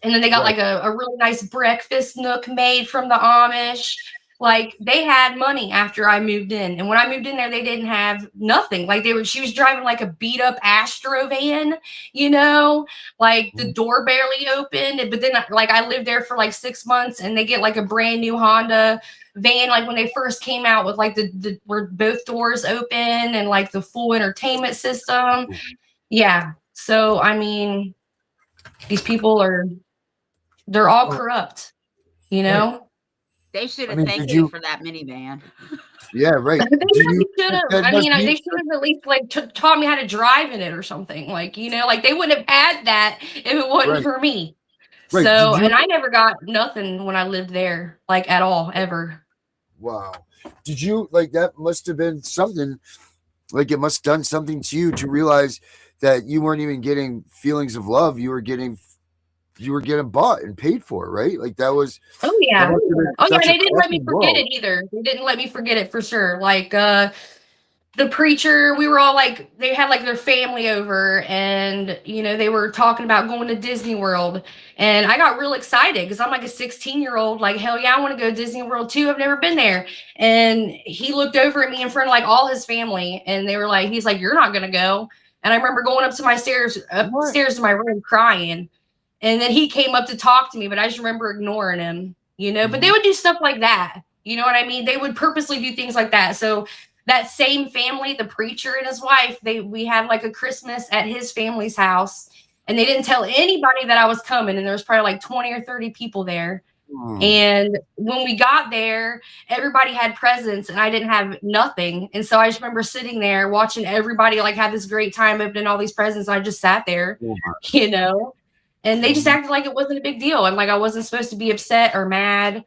And then they got Right. like a really nice breakfast nook made from the Amish. Like they had money after I moved in. And when I moved in there, they didn't have nothing. Like she was driving like a beat up Astro van, you know, like the door barely opened. But then like I lived there for like 6 months and they get like a brand new Honda van. Like when they first came out with like the where both doors open and like the full entertainment system. Yeah. So, I mean, these people they're all corrupt, you know? They should I have mean, thanked did me you- for that minivan. Yeah, right. They Do you really should have. that I must mean, be- they should have at least like taught me how to drive in it or something. Like, you know, like they wouldn't have had that if it wasn't Right. for me. Right. So, Did you- and I never got nothing when I lived there, like at all, ever. Wow. Did you like that must have been something like it must have done something to you to realize that you weren't even getting feelings of love, you were getting bought and paid for, right? Like that was Oh yeah. that must have been Oh yeah, such and a they didn't let me crushing forget blow. it either. They didn't let me forget it for sure. Like the preacher, we were all like, they had like their family over and, you know, they were talking about going to Disney World. And I got real excited because I'm like a 16-year-old, like, hell yeah, I want to go to Disney World too. I've never been there. And he looked over at me in front of like all his family and they were like, he's like, you're not going to go. And I remember going up to my upstairs to my room crying. And then he came up to talk to me, but I just remember ignoring him, you know, but they would do stuff like that. You know what I mean? They would purposely do things like that. So that same family, the preacher and his wife, we had like a Christmas at his family's house and they didn't tell anybody that I was coming. And there was probably like 20 or 30 people there. And when we got there, everybody had presents and I didn't have nothing. And so I just remember sitting there watching everybody like have this great time opening all these presents. And I just sat there, you know, and they just acted like it wasn't a big deal. And like I wasn't supposed to be upset or mad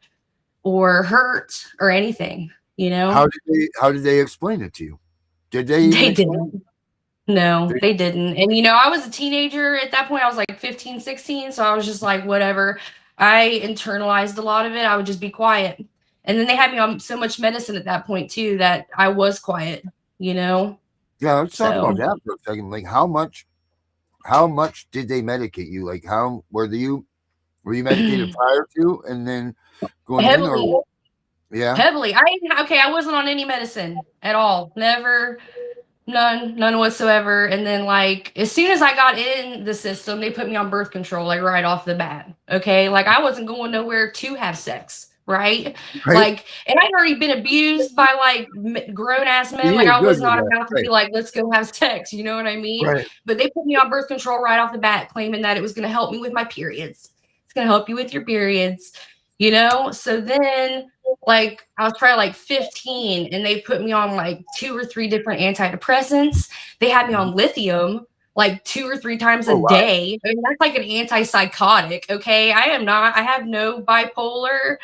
or hurt or anything. You know, How did they explain it to you? Did they? They didn't. No, they didn't. And, you know, I was a teenager at that point. I was like 15, 16. So I was just like, whatever. I internalized a lot of it. I would just be quiet. And then they had me on so much medicine at that point, too, that I was quiet, you know? Yeah, let's talk about that for a second. Like, how much did they medicate you? Like, how were you medicated prior to and then going Heavily. in? Or, yeah. Heavily. I wasn't on any medicine at all. Never. None whatsoever. And then like as soon as I got in the system, they put me on birth control like right off the bat. Okay, like I wasn't going nowhere to have sex, right? Like, and I'd already been abused by like grown ass men. Like I was not about to be like, let's go have sex. You know what I mean? But they put me on birth control right off the bat, claiming that it was going to help me with my periods. It's going to help you with your periods. You know, so then like I was probably like 15 and they put me on like 2 or 3 different antidepressants. They had me on lithium like 2 or 3 times a day. I mean, that's like an antipsychotic. Okay. I have no bipolar,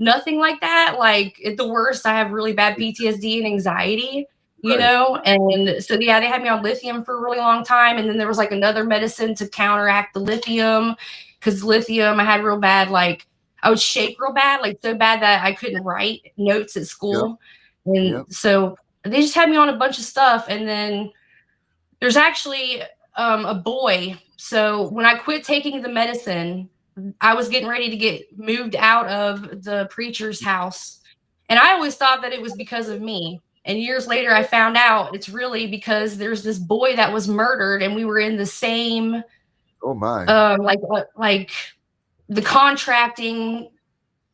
nothing like that. Like at the worst, I have really bad PTSD and anxiety, you know? And so, yeah, they had me on lithium for a really long time. And then there was like another medicine to counteract the lithium because lithium, I had real bad, like, I would shake real bad, like so bad that I couldn't write notes at school. And so they just had me on a bunch of stuff. And then there's actually a boy. So when I quit taking the medicine, I was getting ready to get moved out of the preacher's house. And I always thought that it was because of me. And years later, I found out it's really because there's this boy that was murdered and we were in the same, like the contracting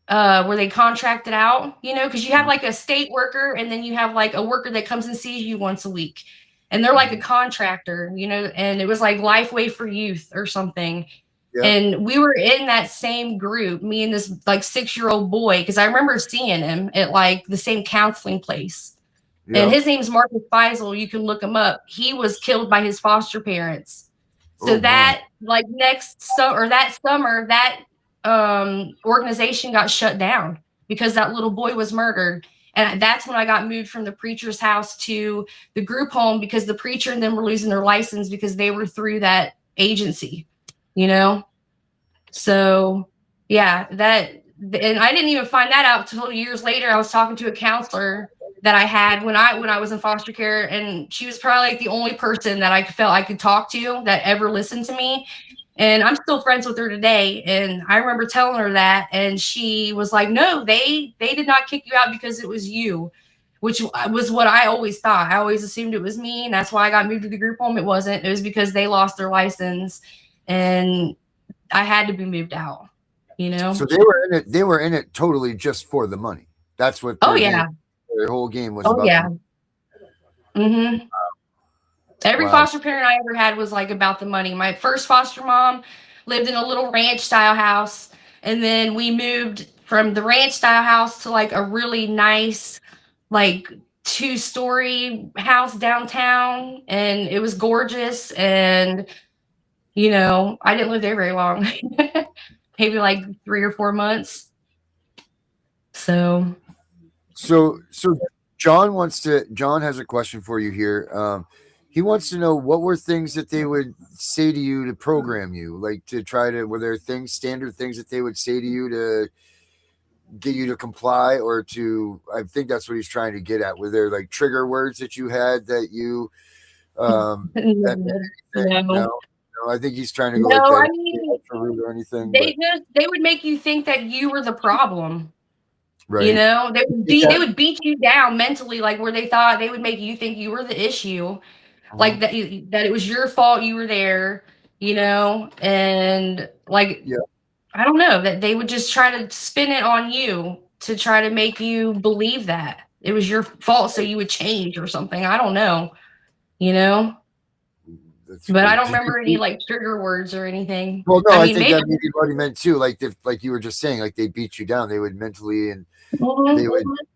where they contracted out, you know, because you have like a state worker and then you have like a worker that comes and sees you once a week and they're like a contractor, you know, and it was like Lifeway for Youth or something. And we were in that same group, me and this like 6-year-old boy, because I remember seeing him at like the same counseling place. And his name's Marcus Faisal. You can look him up. He was killed by his foster parents. So that like that summer, that organization got shut down because that little boy was murdered. And that's when I got moved from the preacher's house to the group home because the preacher and them were losing their license because they were through that agency, you know? So yeah, and I didn't even find that out until years later. I was talking to a counselor that I had when I was in foster care, and she was probably like the only person that I felt I could talk to that ever listened to me. And I'm still friends with her today. And I remember telling her that, and she was like, "No, they did not kick you out because it was you," which was what I always thought. I always assumed it was me, and that's why I got moved to the group home. It wasn't. It was because they lost their license, and I had to be moved out. You know. So they were in it. They were in it totally just for the money. That's what Oh their yeah. their whole game was Oh about. yeah. Mm-hmm. Every Wow. foster parent I ever had was like about the money. My first foster mom lived in a little ranch style house, and then we moved from the ranch style house to like a really nice, like 2-story house downtown, and it was gorgeous. And I didn't live there very long, maybe like 3 or 4 months. So John has a question for you here. He wants to know what were things that they would say to you to program you, like to try to, were there standard things that they would say to you to get you to comply or to, I think that's what he's trying to get at. Were there like trigger words that you had that you, that no, no, I think he's trying to go like no, that. I mean, Or anything, but they would make you think that you were the problem. right. They would beat you down mentally, like where they thought they would make you think you were the issue, like that it was your fault you were there, and like Yeah. I don't know, that they would just try to spin it on you to try to make you believe that it was your fault so you would change or something. I don't know, That's but I great. don't remember any like trigger words or anything. Well, no, I I mean, think maybe. that maybe what he meant too. Like if, like you were just saying, like they beat you down, they would mentally and Mhm.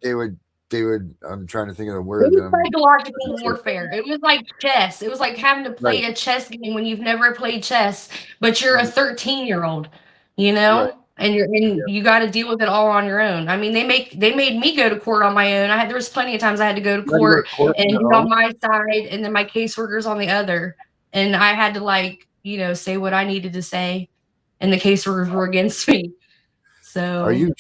they would. I'm trying to think of the It word. was psychological warfare. It was like chess. It was like having to play Right. a chess game when you've never played chess, but you're a 13-year-old, Right. and you got to deal with it all on your own. I mean, they made me go to court on my own. There was plenty of times I had to go to You had to go to court court on and your be on own? my side, and then my caseworkers on the other, and I had to like say what I needed to say, and the caseworkers were against me. So. Are you?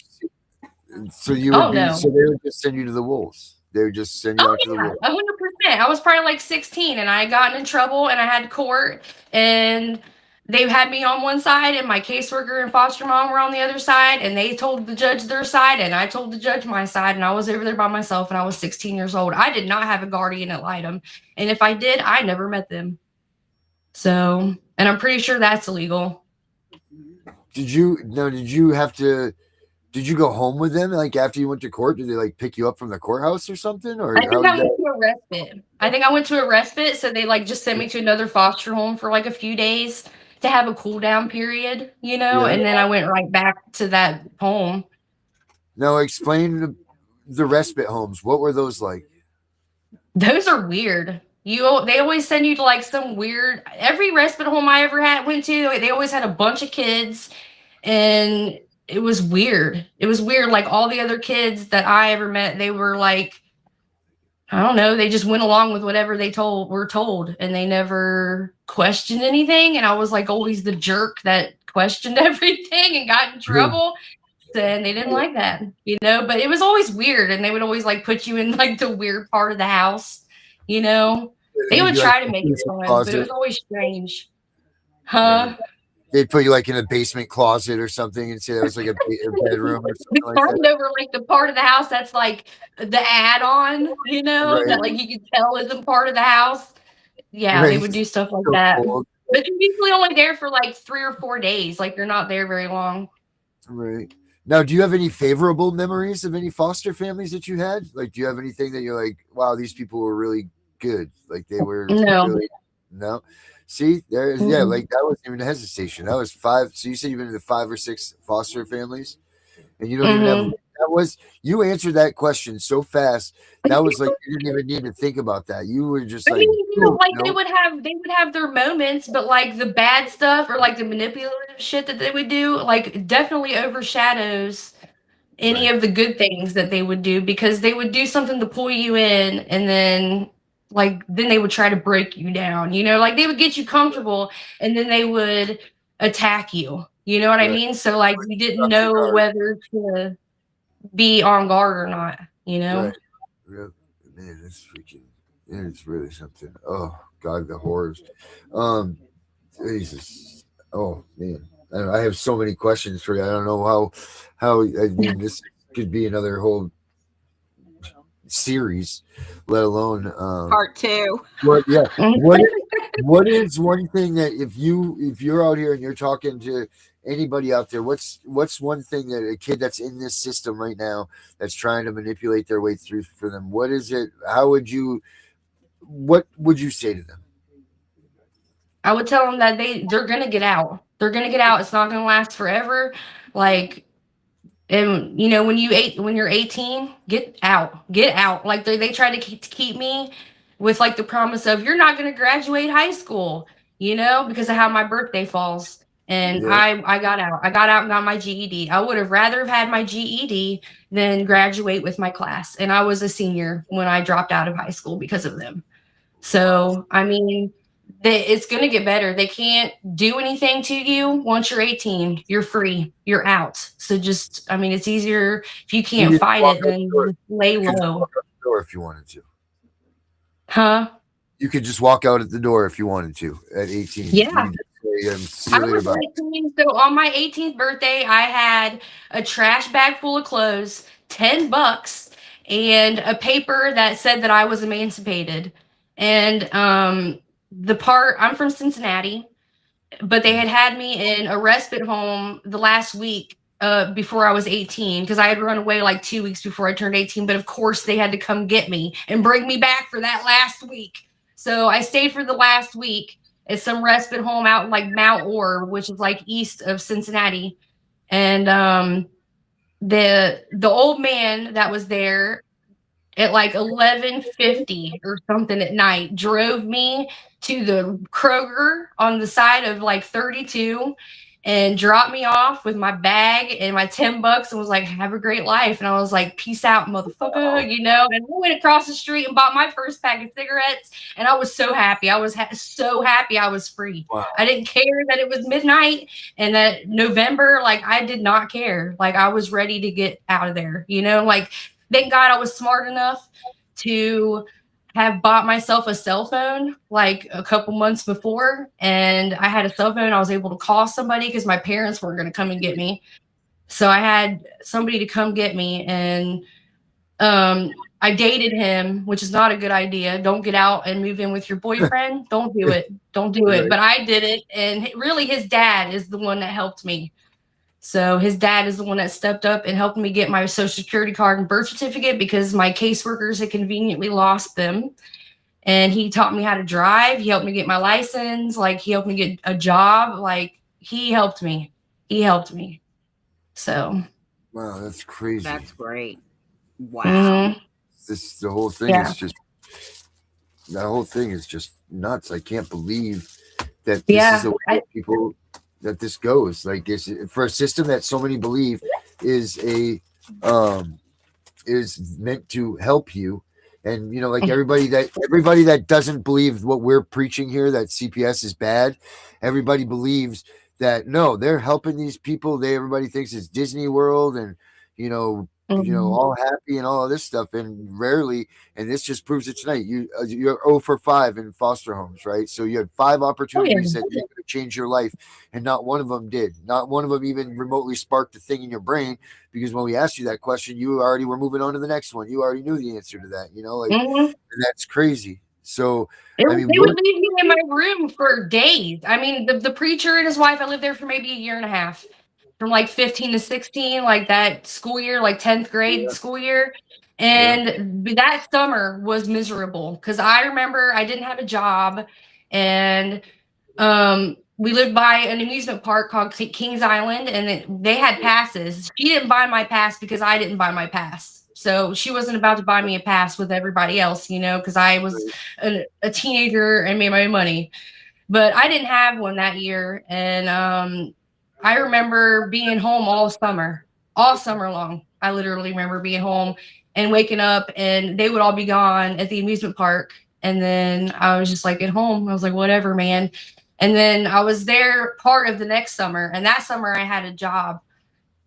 So you would Oh be. no. So they would just send you to the wolves. They would just send you Oh out to the yeah, wolves. 100%. I was probably like 16, and I got in trouble, and I had court, and they had me on one side, and my caseworker and foster mom were on the other side, and they told the judge their side, and I told the judge my side, and I was over there by myself, and I was 16 years old. I did not have a guardian ad litem, and if I did, I never met them. So, and I'm pretty sure that's illegal. Did you have to? Did you go home with them? Like after you went to court, did they like pick you up from the courthouse or something? Or I how think I did went that? to a respite. I think I went to a respite, so they like just sent me to another foster home for like a few days to have a cool down period, Yeah. and then I went right back to that home. Now explain the respite homes. What were those like? Those are weird. They always send you to like some weird. Every respite home I ever went to, they always had a bunch of kids, and it was weird. It was weird. Like all the other kids that I ever met, they were like, I don't know, they just went along with whatever they were told, and they never questioned anything. And I was like always the jerk that questioned everything and got in trouble. And they didn't like that, but it was always weird. And they would always like put you in like the weird part of the house, they would try to make it fun, but it was always strange. Huh? They'd put you like in a basement closet or something and say that was like a bedroom or something like that. Over like the part of the house that's like the add-on, that like you can tell isn't part of the house. Yeah, they would do stuff like that. But you're usually only there for like 3 or 4 days. Like you're not there very long. Right. Now, do you have any favorable memories of any foster families that you had? Like, do you have anything that you're like, wow, these people were really good? Like they were really, no. See, there's like that wasn't even a hesitation. That was 5. So you said you've been to 5 or 6 foster families, and you don't even have. That was, you answered that question so fast. That was like you didn't even need to think about that. You were just like, they would have their moments, but like the bad stuff or like the manipulative shit that they would do, like definitely overshadows any of the good things that they would do, because they would do something to pull you in, and then they would try to break you down, like they would get you comfortable and then they would attack you. You know what I mean? So like you didn't know whether to be on guard or not, Right. Man, it's really something. Oh God, the horrors. Jesus. Oh man, I have so many questions for you. I don't know how. I mean, this could be another whole series, let alone Part two. what? Yeah, Mhm. what? What is one thing that if you're out here and you're talking to anybody out there, what's one thing that a kid that's in this system right now that's trying to manipulate their way through for them? What is it? How would you? What would you say to them? I would tell them that they're gonna get out. They're gonna get out. It's not gonna last forever. Like, and when you're 18, get out. Get out. Like they try to keep me with like the promise of you're not gonna graduate high school, because of how my birthday falls. And Yeah. I got out. I got out and got my GED. I would have rather have had my GED than graduate with my class. And I was a senior when I dropped out of high school because of them. So, I mean, it's going to get better. They can't do anything to you once you're 18. You're free. You're out. So just, I mean, it's easier if you You can't could fight walk it out the than door. just lay You could just low. walk out the door if you wanted to. Huh? You could just walk out at the door if you wanted to at 18. You Yeah. could just say, see I you later, was bye. 18. So on my 18th birthday, I had a trash bag full of clothes, $10, and a paper that said that I was emancipated. And I'm from Cincinnati. But they had me in a respite home the last week before I was 18 because I had run away like 2 weeks before I turned 18. But of course, they had to come get me and bring me back for that last week. So I stayed for the last week at some respite home out in like Mount Orb, which is like east of Cincinnati. And the old man that was there at like 11:50 or something at night drove me to the Kroger on the side of like 32 and dropped me off with my bag and my $10 and was like, have a great life. And I was like, peace out, motherfucker, and I went across the street and bought my first pack of cigarettes. And I was so happy. I was so happy I was free. Wow. I didn't care that it was midnight and that November, like I did not care. Like I was ready to get out of there, like thank God I was smart enough to have bought myself a cell phone like a couple months before. And I had a cell phone. I was able to call somebody because my parents weren't going to come and get me. So I had somebody to come get me. And I dated him, which is not a good idea. Don't get out and move in with your boyfriend. Don't do it. Don't do it. Right. But I did it. And really, his dad is the one that helped me. So his dad is the one that stepped up and helped me get my social security card and birth certificate because my caseworkers had conveniently lost them. And he taught me how to drive. He helped me get my license. Like he helped me get a job. Like he helped me. He helped me. So. Wow, that's crazy. That's great. Wow. Mhm. The whole thing is just that whole thing is just nuts. I can't believe that this is the way people that this goes. Like it's for a system that so many believe is is meant to help you. And like everybody that doesn't believe what we're preaching here, that CPS is bad, everybody believes that no, they're helping these people. Everybody thinks it's Disney World and all happy and all of this stuff, and rarely. And this just proves it tonight. You're 0 for 5 in foster homes, right? So you had 5 opportunities that you could change your life, and not one of them did. Not one of them even remotely sparked a thing in your brain. Because when we asked you that question, you already were moving on to the next one. You already knew the answer to that. And that's crazy. So they would leave me in my room for days. I mean, the preacher and his wife, I lived there for maybe a year and a half. From like 15 to 16, like that school year, like 10th grade school year. And that summer was miserable because I remember I didn't have a job and we lived by an amusement park called Kings Island and they had passes. She didn't buy my pass because I didn't buy my pass. So she wasn't about to buy me a pass with everybody else, because I was a teenager and made my own money. But I didn't have one that year. And I remember being home all summer long. I literally remember being home and waking up and they would all be gone at the amusement park. And then I was just like at home. I was like, whatever, man. And then I was there part of the next summer. And that summer I had a job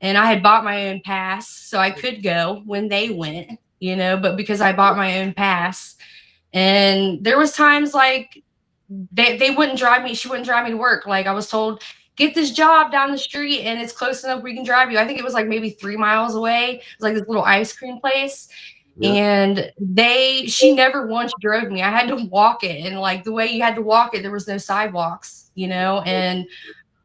and I had bought my own pass. So I could go when they went, but because I bought my own pass and there was times like, they wouldn't drive me. She wouldn't drive me to work. Like I was told, get this job down the street and it's close enough we can drive you. I think it was like maybe 3 miles away. It was like this little ice cream place. Yeah. And she never once drove me. I had to walk it. And like the way you had to walk it, there was no sidewalks, and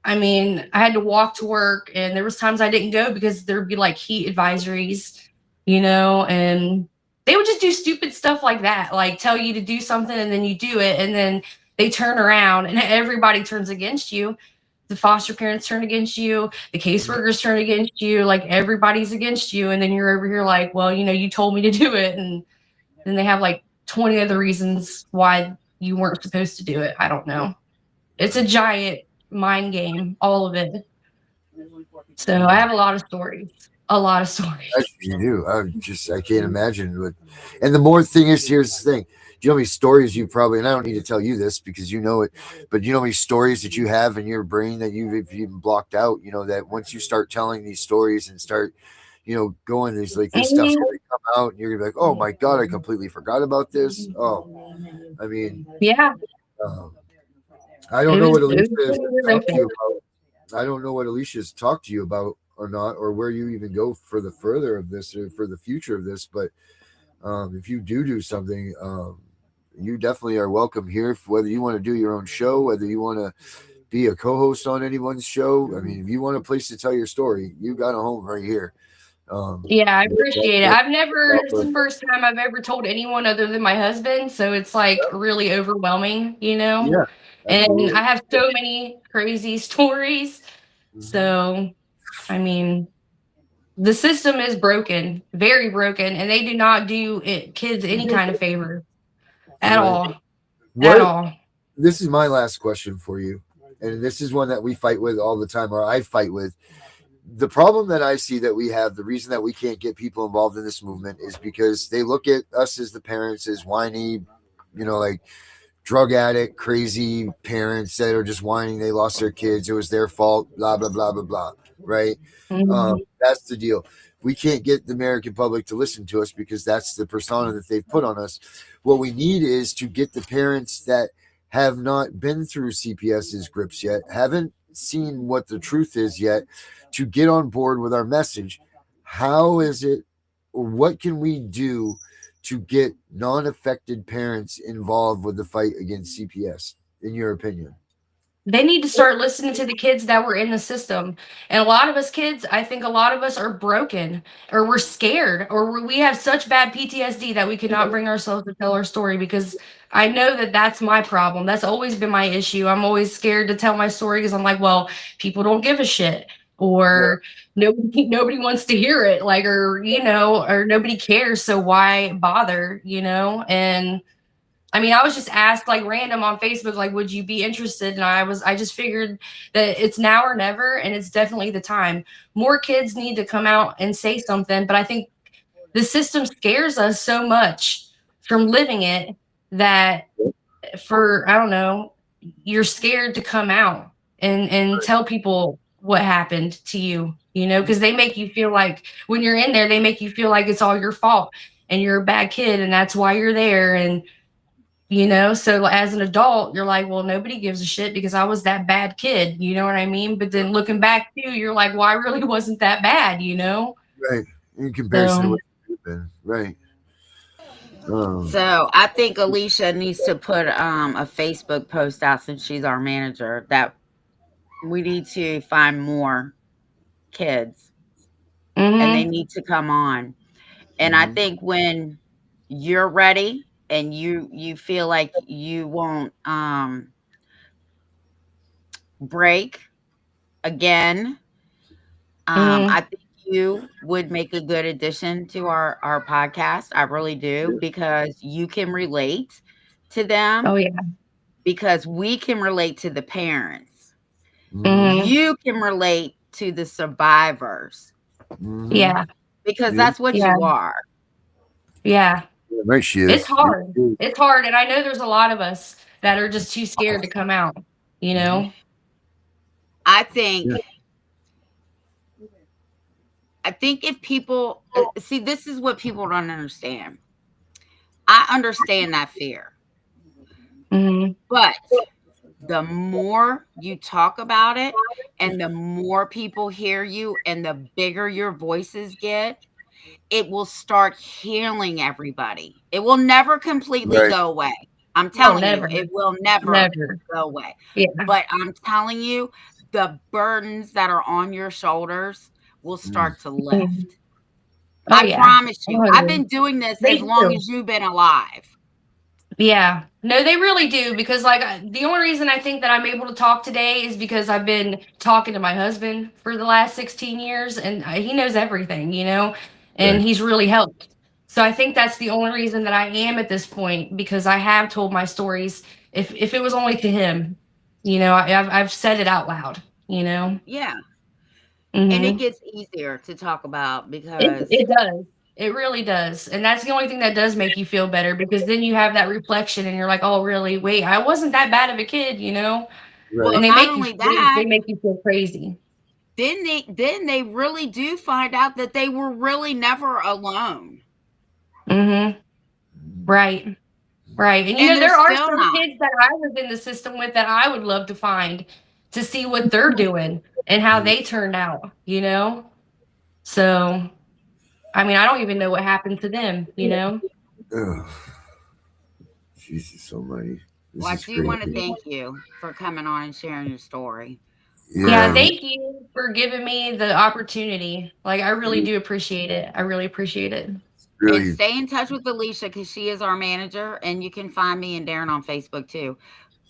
I mean, I had to walk to work, and there was times I didn't go because there'd be like heat advisories, and they would just do stupid stuff like that, like tell you to do something and then you do it, and then they turn around and everybody turns against you. The foster parents turn against you, the caseworkers turn against you, like everybody's against you, and then you're over here like, well, you told me to do it, and then they have like 20 other reasons why you weren't supposed to do it. I don't know. It's a giant mind game, all of it. So I have a lot of stories. A lot of stories. You do. I can't imagine. And the more thing is, here's the thing. Do you know how many stories you probably, and I don't need to tell you this because you know it, but you know how many stories that you have in your brain that you've even blocked out, that once you start telling these stories and start, going, there's like this stuff's going to come out and you're going to be like, oh my God, I completely forgot about this. Oh, I mean, yeah. I don't know what Alicia has talked to you about. I don't know what Alicia's talked to you about or not, or where you even go for the further of this or for the future of this. But if you do something, you definitely are welcome here. Whether you want to do your own show, whether you want to be a co-host on anyone's show. I mean, if you want a place to tell your story, you got a home right here. Yeah, I appreciate it. It's the first time I've ever told anyone other than my husband. So it's like really overwhelming, Yeah. And I have so many crazy stories. So, I mean, the system is broken, very broken, and they do not do kids any kind of favor at all. At all. This is my last question for you. And this is one that we fight with all the time, or I fight with. The problem that I see that we have, the reason that we can't get people involved in this movement is because they look at us as the parents as whiny, like drug addict, crazy parents that are just whining. They lost their kids. It was their fault, blah, blah, blah, blah, blah. Right. That's the deal. We can't get the American public to listen to us because that's the persona that they've put on us. What we need is to get the parents that have not been through CPS's grips yet, haven't seen what the truth is yet, to get on board with our message. How is it, or what can we do to get non-affected parents involved with the fight against CPS, in your opinion? They need to start listening to the kids that were in the system. And a lot of us kids, I think a lot of us are broken, or we're scared, or we have such bad PTSD that we cannot bring ourselves to tell our story, because I know that that's my problem. That's always been my issue. I'm always scared to tell my story because I'm like, well, people don't give a shit, or nobody wants to hear it, like, or nobody cares, so why bother, and I mean, I was just asked like random on Facebook, like, would you be interested? And I just figured that it's now or never, and it's definitely the time. More kids need to come out and say something, but I think the system scares us so much from living it that I don't know, you're scared to come out and tell people what happened to you, because they make you feel like when you're in there, they make you feel like it's all your fault and you're a bad kid and that's why you're there. And so as an adult, you're like, well, nobody gives a shit because I was that bad kid. You know what I mean? But then looking back too, you're like, well, I really wasn't that bad, Right. In comparison to what you've been. Right. So I think Alicia needs to put a Facebook post out, since she's our manager, that we need to find more kids and they need to come on. And I think when you're ready and you feel like you won't break again, I think you would make a good addition to our podcast. I really do, because you can relate to them. Oh yeah. Because we can relate to the parents. Mhm. You can relate to the survivors. Yeah. Because that's what you are. Yeah. Right, she is. It's hard. It's hard. And I know there's a lot of us that are just too scared to come out, I think if people see, this is what people don't understand. I understand that fear. But the more you talk about it and the more people hear you and the bigger your voices get, it will start healing everybody. It will never completely Right. go away. I'm No, telling you, never, it will never never. go away. Yeah. But I'm telling you, the burdens that are on your shoulders will Mm. start to Mhm. lift. Oh I yeah. promise you. I've 100. been doing this as They long do. as you've been alive. Yeah. No, they really do because like the only reason I think that I'm able to talk today is because I've been talking to my husband for the last 16 years and he knows everything, you know, and Right. he's really helped. So I think that's the only reason that I am at this point because I have told my stories. If it was only to him, you know, I've said it out loud, you know. Yeah. And it Mhm. gets easier to talk about It because it does. It really does. And that's the only thing that does make you feel better because then you have that reflection and you're like, "Oh, really? Wait, I wasn't that bad of a kid," you know? Right. well, And they not make you only they that, make you feel crazy. then they really do find out that they were really never alone. Mhm. Right. Right. And you And know, they're there are still some not. kids that I was in the system with that I would love to find to see what they're doing and how Mm. they turned out, you know? So, I mean, I don't even know what happened to them, you know? Ugh. Jesus Almighty. Well, This I is do want to crazy. thank you for coming on and sharing your story. Yeah, Yeah. thank you for giving me the opportunity. Like, I really do appreciate it. I really appreciate it. And Really. stay in touch with Alicia because she is our manager, and you can find me and Darren on Facebook too.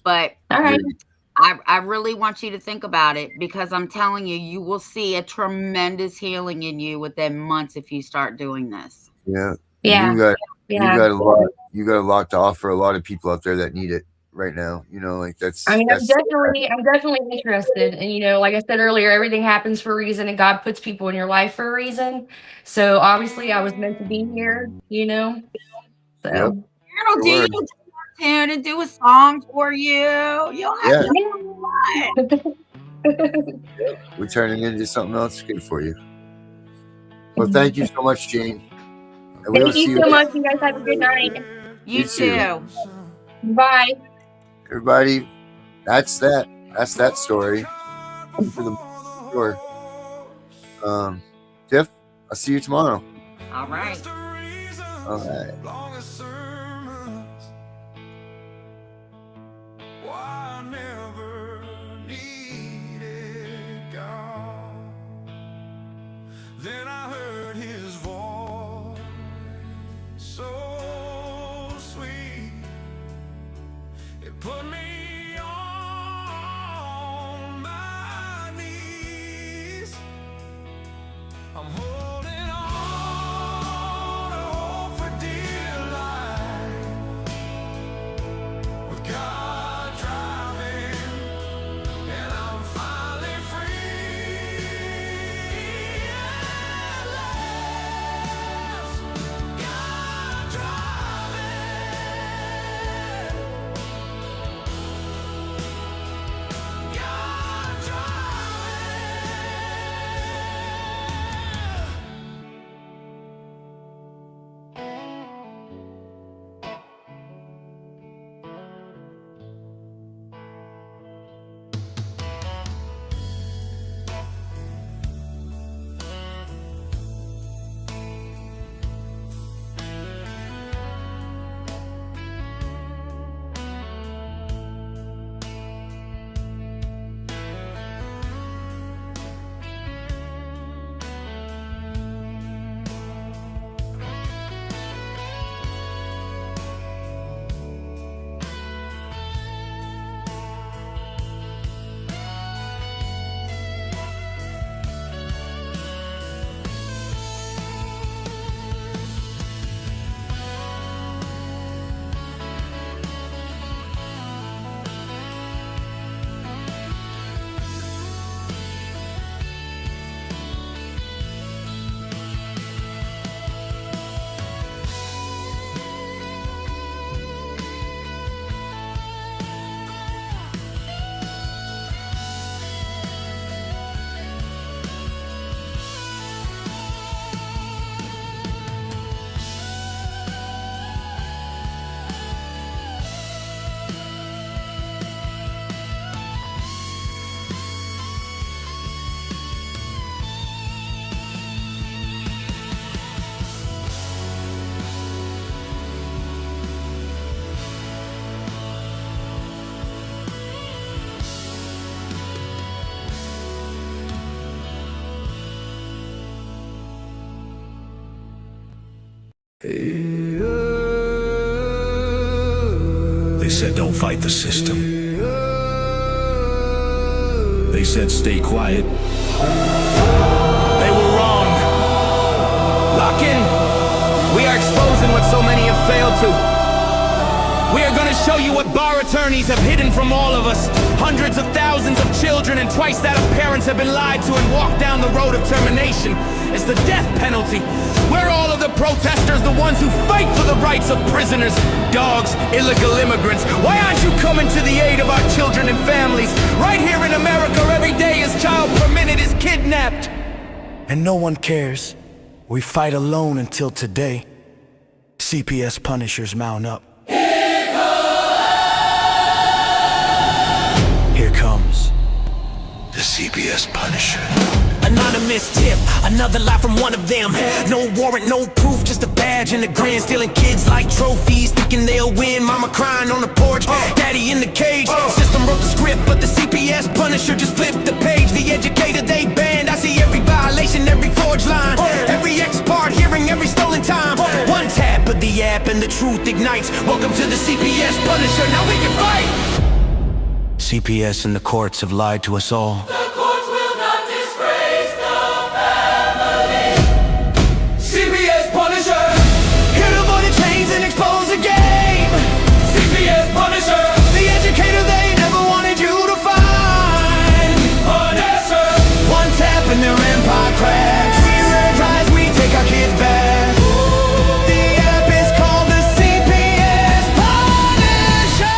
But All right. Really. I really want you to think about it because I'm telling you, you will see a tremendous healing in you within months if you start doing this. Yeah. And Yeah. you Yeah. got a lot. You got a lot to offer a lot of people out there that need it right now. You know, like I mean, that's I'm definitely interested. And, you know, like I said earlier, everything happens for a reason and God puts people in your life for a reason. So obviously I was meant to be here, you know? So, yep. Darren will Sure do you were. a tune and do a song for you. You don't have Yeah. to be We're turning into something else good for you. Well, thank you so much, Jane. And we'll thank see you you. so much. You guys have a good night. You You too. too. Bye. Everybody, that's that. That's that story. For the sure. Tiff, I'll see you tomorrow. All right. All right. Longest sermons. Why I never needed God. Then I heard his voice, so sweet. It put me on my knees. I'm holding on to hope for dear life. With God driving, and I'm finally free at last. God driving, God driving. They said don't fight the system. They said stay quiet. They were wrong. Lock in. We are exposing what so many have failed to. We are gonna show you what bar attorneys have hidden from all of us. Hundreds of thousands of children and twice that of parents have been lied to and walked down the road of termination. It's the death penalty. We're all of the protesters, the ones who fight for the rights of prisoners, dogs, illegal immigrants. Why aren't you coming to the aid of our children and families? Right here in America, every day a child per minute is kidnapped. And no one cares. We fight alone until today. CPS punishers mount up. Here comes the CPS Punisher. Anonymous tip, another lie from one of them. No warrant, no proof, just a badge and a grin. Stealing kids like trophies, thinking they'll win. Mama crying on the porch, daddy in the cage. System wrote the script, but the CPS Punisher just flipped the page. The educator they banned, I see every violation, every forged line, every ex-part hearing, every stolen time. One tap of the app and the truth ignites. Welcome to the CPS Punisher, now we can fight. CPS and the courts have lied to us all. The courts will not disgrace the family. CPS Punisher, here to avoid the chains and expose the game. CPS Punisher, the educator they never wanted you to find. Punisher, one tap and their empire cracks. We rise, we take our kids back. The app is called the CPS Punisher.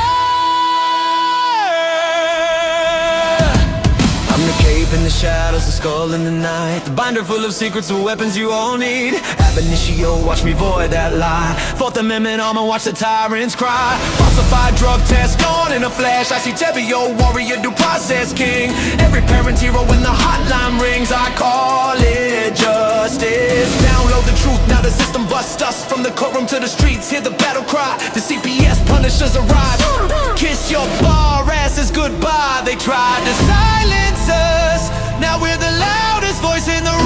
I'm the cape in the shadows, the skull in the night, the binder full of secrets and weapons you all need. Ab initio, watch me void that lie. Fourth Amendment armor, watch the tyrants cry. Falsified drug test gone in a flash. I see Tevio, warrior, due process king. Every parent hero when the hotline rings. I call it justice. Download the truth, now the system busts us. From the courtroom to the streets, hear the battle cry. The CPS Punishers arrive. Kiss your bar asses goodbye. They tried to silence us, now we're the loudest voice in the room.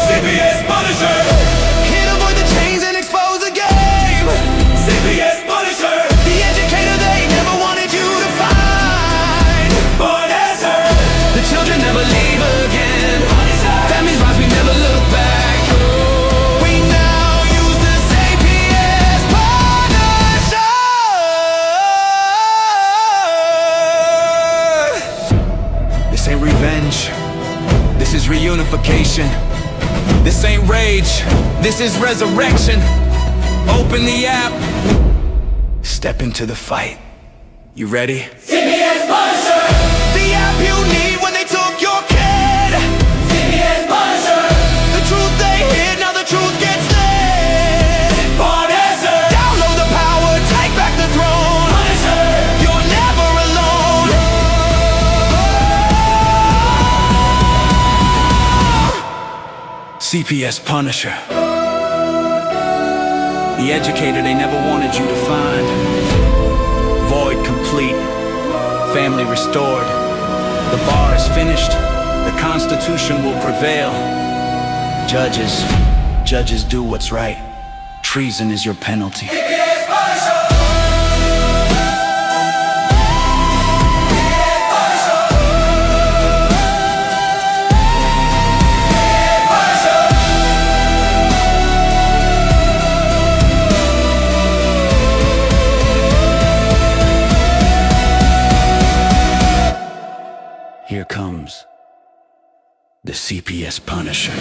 CPS Punisher, here to avoid the chains and expose the game. CPS Punisher, the educator they never wanted you to find. Punisher, the children never leave again. Families rise, we never look back. We now use the CPS Punisher. This ain't revenge, this is reunification. This ain't rage, this is resurrection. Open the app, step into the fight. You ready? CPS Punisher. The app you need when they took your kid. CPS Punisher. The truth they hid, now the truth gets lit. Punisher. Download the power, take back the throne. Punisher. You're never alone. CPS Punisher, the educator they never wanted you to find. Void complete, family restored. The bar is finished, the Constitution will prevail. Judges do what's right. Treason is your penalty. CPS Punisher. Here comes the CPS Punisher.